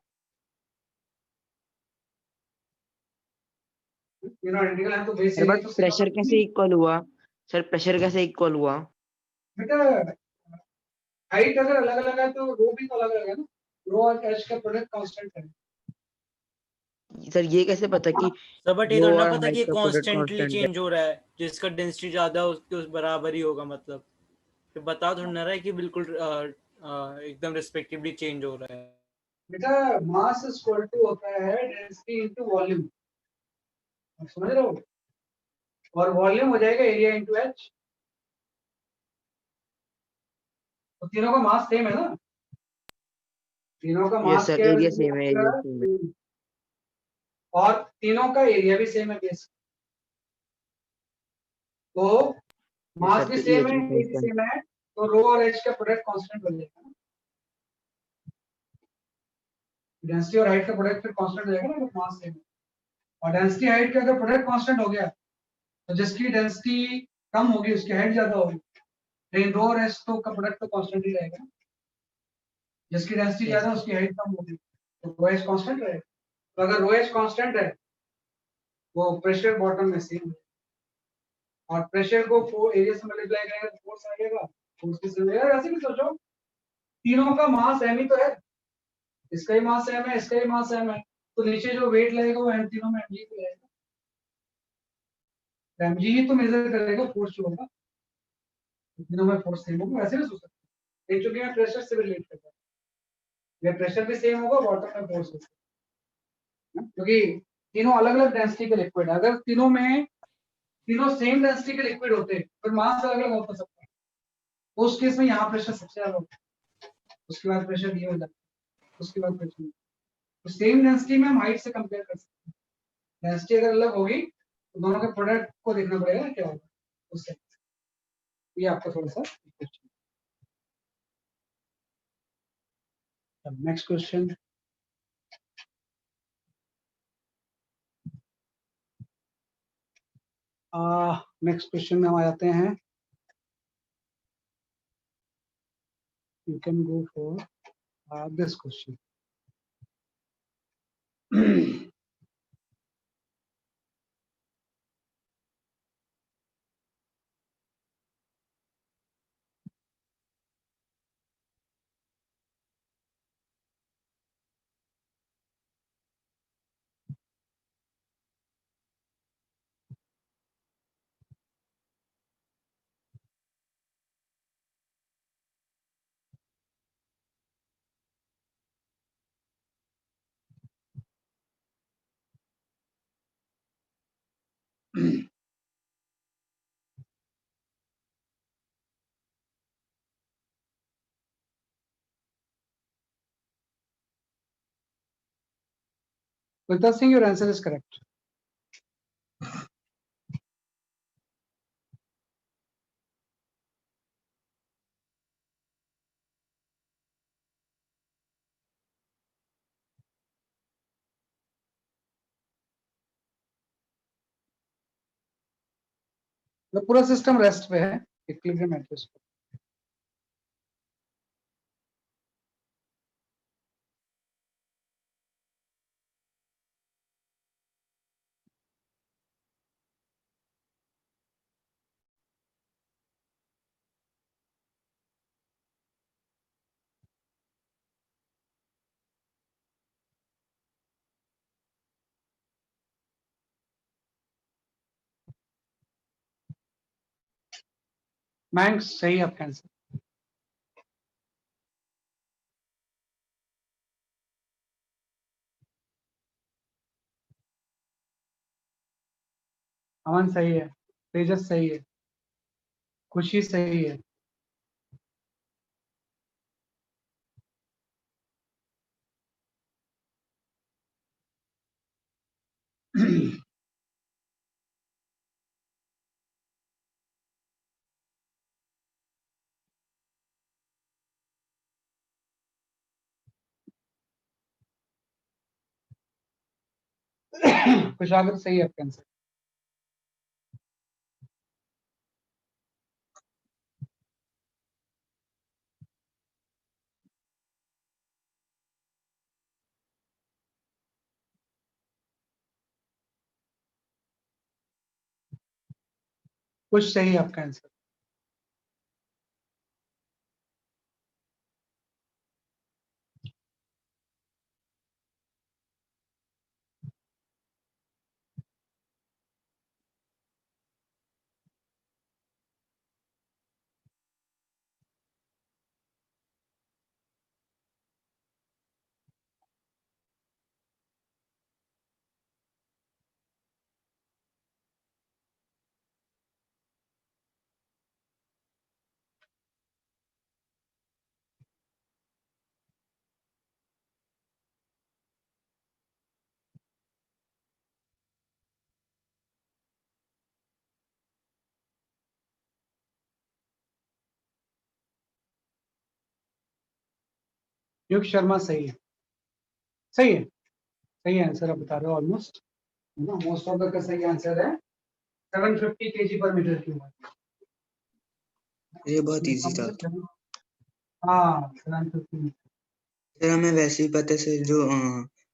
तीनों आइडेंटिकल है तो बेस सर एरिया बट तो सेम प्रेशर कैसे इक्वल हुआ? सर प्रेशर कैसे इक्वल हुआ? बेटा हाइट अगर अलग अलग है तो रो भी तो अलग अलग है ना, रो और एच का प्रोडक्ट कांस्टेंट है। सर ये कैसे पता कि सर बट ये रो थोड़ा ना और पता कि हाइट का प्रोडक्ट कॉन्स्टेंटली कांस्टेंट है? चेंज हो रहा है, जिसका डेंसिटी ज्यादा हो उसके उस बराबर ही होगा, मतलब तो बता थोड़ा ना रहा है कि बिल्कुल एकदम रिस्पेक्टिवली चेंज हो रहा है। बेटा मास इज इक्वल टू होता है डेंसिटी इनटू वॉल्यूम, आप समझ रहे हो, और वॉल्यूम हो जाएगा एरिया इनटू एच। तो तीनों का मास सेम है ना, तीनों का यस मास सर, क्या एरिया है सेम है, एरिया सेम है। और तीनों का एरिया भी सेम है बेस। तो यस मास सर, भी तो सेम एच है, भी ए भी कांस्टेंट। सेम है, तो रो और एच का प्रोडक्ट कांस्टेंट बन जाएगा। डेंसिटी और हाइट का प्रोडक्ट फिर कांस्टेंट हो जाएगा ना, अगर मास सेम है। और डेंसिटी हाइट का अगर प्रोडक्ट कांस्टेंट हो गया तो जिसकी डेंसिटी कम होगी उसकी हाइट ज्यादा होगी, लेकिन रो और एच तो का प्रोडक्ट तो कांस्टेंट ही रहेगा। जिसकी डेंसिटी यस ज्यादा उसकी हाइट कम होगी, तो रो एच कांस्टेंट रहेगा। तो अगर रो एच कांस्टेंट है वो प्रेशर बॉटम में सेम है, और प्रेशर को एरिया से मल्टीप्लाई करेंगे तो फोर्स आ जाएगा, फोर्स की सेम रहेगा। ऐसे भी सोचो तीनों का मास एम ही तो है, इसका ही मास एम है, इसका ही मास एम है, तो नीचे जो वेट लगेगा वो एम तीनों में एम जी को लगेगा, एम जी ही तो मेजर करेगा फोर्स जो होगा, तीनों में फोर्स सेम होगा। ऐसे भी सोच सकते हैं, चूंकि मैं प्रेशर से रिलेट करता हूँ, ये प्रेशर भी सेम होगा, बॉटम में फोर्स होगा, क्योंकि तीनों अलग अलग डेंसिटी के लिक्विड है। अगर तीनों सेम डेंसिटी के लिक्विड होते फिर मास अलग अलग हो सकता है, उस केस में यहाँ प्रेशर सबसे ज्यादा होता है, उसके बाद प्रेशर ये हो जाता है, उसके बाद प्रेशर। तो सेम डेंसिटी में हम हाइट से कंपेयर कर सकते हैं, डेंसिटी अगर अलग होगी तो दोनों के प्रोडक्ट को देखना पड़ेगा क्या होगा उससे। ये आपका थोड़ा सा नेक्स्ट क्वेश्चन। नेक्स्ट क्वेश्चन में हम आ जाते हैं, you can go for this question. Vita Singh, your answer is correct. तो पूरा सिस्टम रेस्ट पे है, इक्विलिब्रियम एड्रेस पे। मैंग सही है आपका आंसर। अमन सही है, तेजस सही है, खुशी सही है। कुशागर सही है आपका आंसर। कुछ सही है आपका आंसर। युग शर्मा सही है, सही है, सही आंसर आप बता रहे हो ऑलमोस्ट, है ना। मोस्ट ऑफ द सही आंसर है 750 kg पर मीटर क्यूब। ये बहुत इजी था। हाँ 750। सर हमें वैसे ही पता है सर, जो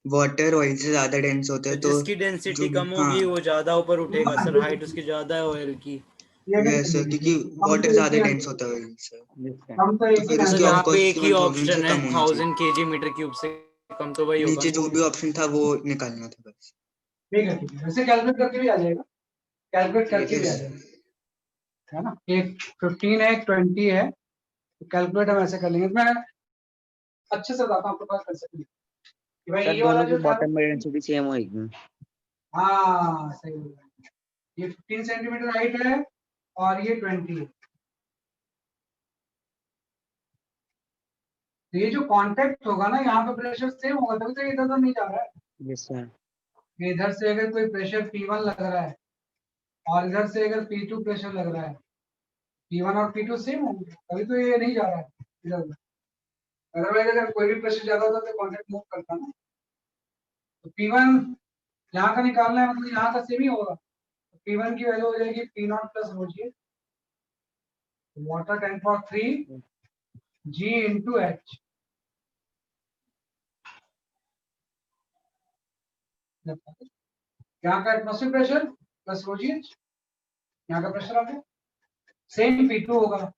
वाटर ऑयल से ज्यादा डेंस होता है तो जिसकी डेंसिटी जो कम होगी हाँ वो ज्यादा ऊपर उठेगा सर, हाइट उसकी ज्यादा है ऑयल की। यस सर, क्योंकि वाटर ज्यादा डेंस होता है सर, हम तो तो एक ही फिर सर उसकी यहाँ ऑफ पे कोर्स एक ही 1000 ऑप्शन से है, कम होनी चाहिए। 1000 kg मीटर क्यूब से कम तो वही होगा। नीचे जो भी ऑप्शन था वो निकालना था बस। ठीक है, ठीक है, वैसे कैलकुलेट करके भी आ जाएगा, कैलकुलेट ठीक करके है भी आ सर। जाएगा, है ना। एक 15 है, एक 20 है, तो कैलकुलेट हम ऐसे कर लेंगे। तो मैं अच्छे से बताता हूँ आपके पास कर सकते कि भाई सर ये वाला दोनों की जो था, बॉटम में डेंसिटी सेम होगी। हाँ सही बोल रहे हैं। ये 15 सेंटीमीटर हाइट है और ये 20 है। तो ये जो कांटेक्ट होगा ना, यहाँ पे प्रेशर सेम होगा, तभी तो ये इधर नहीं जा रहा है। Yes sir. इधर से अगर कोई प्रेशर P1 लग रहा है और इधर से अगर P2 प्रेशर लग रहा है, P1 और P2 सेम होंगे, तभी तो ये नहीं जा रहा है इधर उधर। अदरवाइज अगर कोई भी प्रेशर ज्यादा होता तो कांटेक्ट मूव करता ना। तो P1 यहाँ का निकालना है, मतलब यहाँ का सेम ही होगा। तो P1 की वैल्यू हो जाएगी P0 प्लस रोजिए वाटर 10⁻³ G इंटू H। यहाँ का एटमॉस्फेरिक प्रेशर प्लस रोजिए, यहाँ का प्रेशर आ गया। सेम P2 होगा,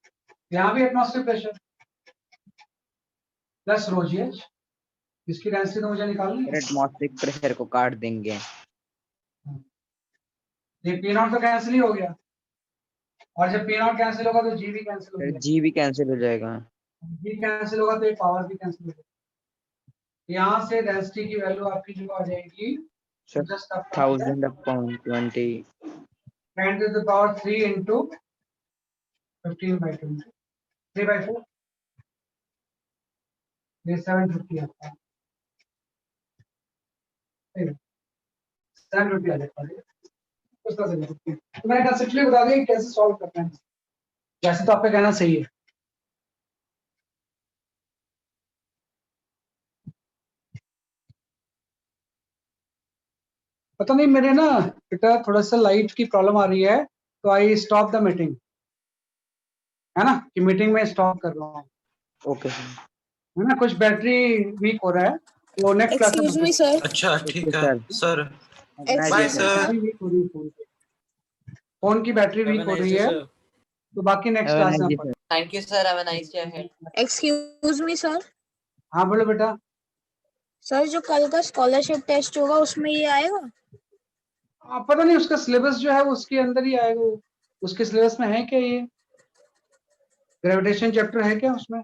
यहाँ भी एटमॉस्फेरिक प्रेशर प्लस रोजिए, इसकी डेंसिटी तो मुझे निकालनी है। एटमॉस्फेरिक प्रेशर को काट देंगे। ये P0 तो कैंसिल ही हो गया, और जब P0 कैंसिल होगा तो G भी कैंसिल हो सर जाएगा। जी भी कैंसिल हो जाएगा। G कैंसिल होगा तो ये पावर भी कैंसिल हो जाएगा। यहाँ से डेंसिटी की वैल्यू आपकी जो आ जाएगी सर जस्ट आपका 1000/20 10 to the power 3 into 15/20 3/4, ये 750 आता है। 750 आ जाता है उसका 750। तो मैंने कंसेप्चुअली बता दिया कि कैसे सॉल्व करना है। वैसे तो आपका कहना सही है। पता नहीं मेरे ना बेटा थोड़ा सा लाइट की प्रॉब्लम आ रही है, तो आई स्टॉप द मीटिंग, है ना, कि मीटिंग में स्टॉप कर रहा हूँ, ओके सर। है ना। कुछ बैटरी वीक हो रहा है, वो नेक्स्ट क्लास में Excuse me, sir. अच्छा ओके ठीक है sir. Sir. Nice bye day sir. Sir. Battery weak हो रही है, फोन की बैटरी Have a वीक हो nice रही day, है, sir. तो बाकी नेक्स्ट हैव अ क्लास में नाइस डे अपन। Sir. Thank you, sir. Have a nice day ahead. Excuse me, sir. हाँ बोलो बेटा। सर जो कल का स्कॉलरशिप टेस्ट होगा उसमें ये आएगा? पता नहीं उसका सिलेबस जो है वो उसके अंदर ही आएगा, उसके सिलेबस में है क्या ये? ग्रेविटेशन चैप्टर है क्या उसमें?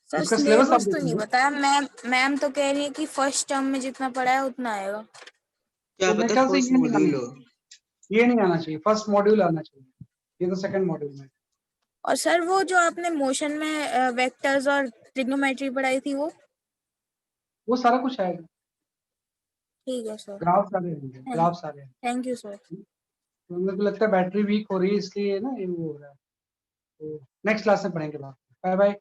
सर उसका syllabus आप सिलेबस तो नहीं देखेंगे? बताया। मैम तो कह रही है कि फर्स्ट टर्म में जितना पढ़ा है उतना आएगा। क्या तो मेरे पता ख्याल से फर्स्ट ये नहीं मॉड्यूल आना हो। चाहिए, ये नहीं आना चाहिए, फर्स्ट मॉड्यूल आना चाहिए, ये तो सेकंड मॉड्यूल में। और सर वो जो आपने मोशन में वेक्टर्स और ट्रिग्नोमेट्री पढ़ाई थी वो सारा कुछ आएगा, ठीक है सर। ग्राफ सारे होंगे, ग्राफ सारे। Thank you sir. तो मेरे को लगता है बैटरी वीक हो रही है इसलिए ना ये वो हो रहा है। तो नेक्स्ट क्लास में पढ़ेंगे बात। Bye bye.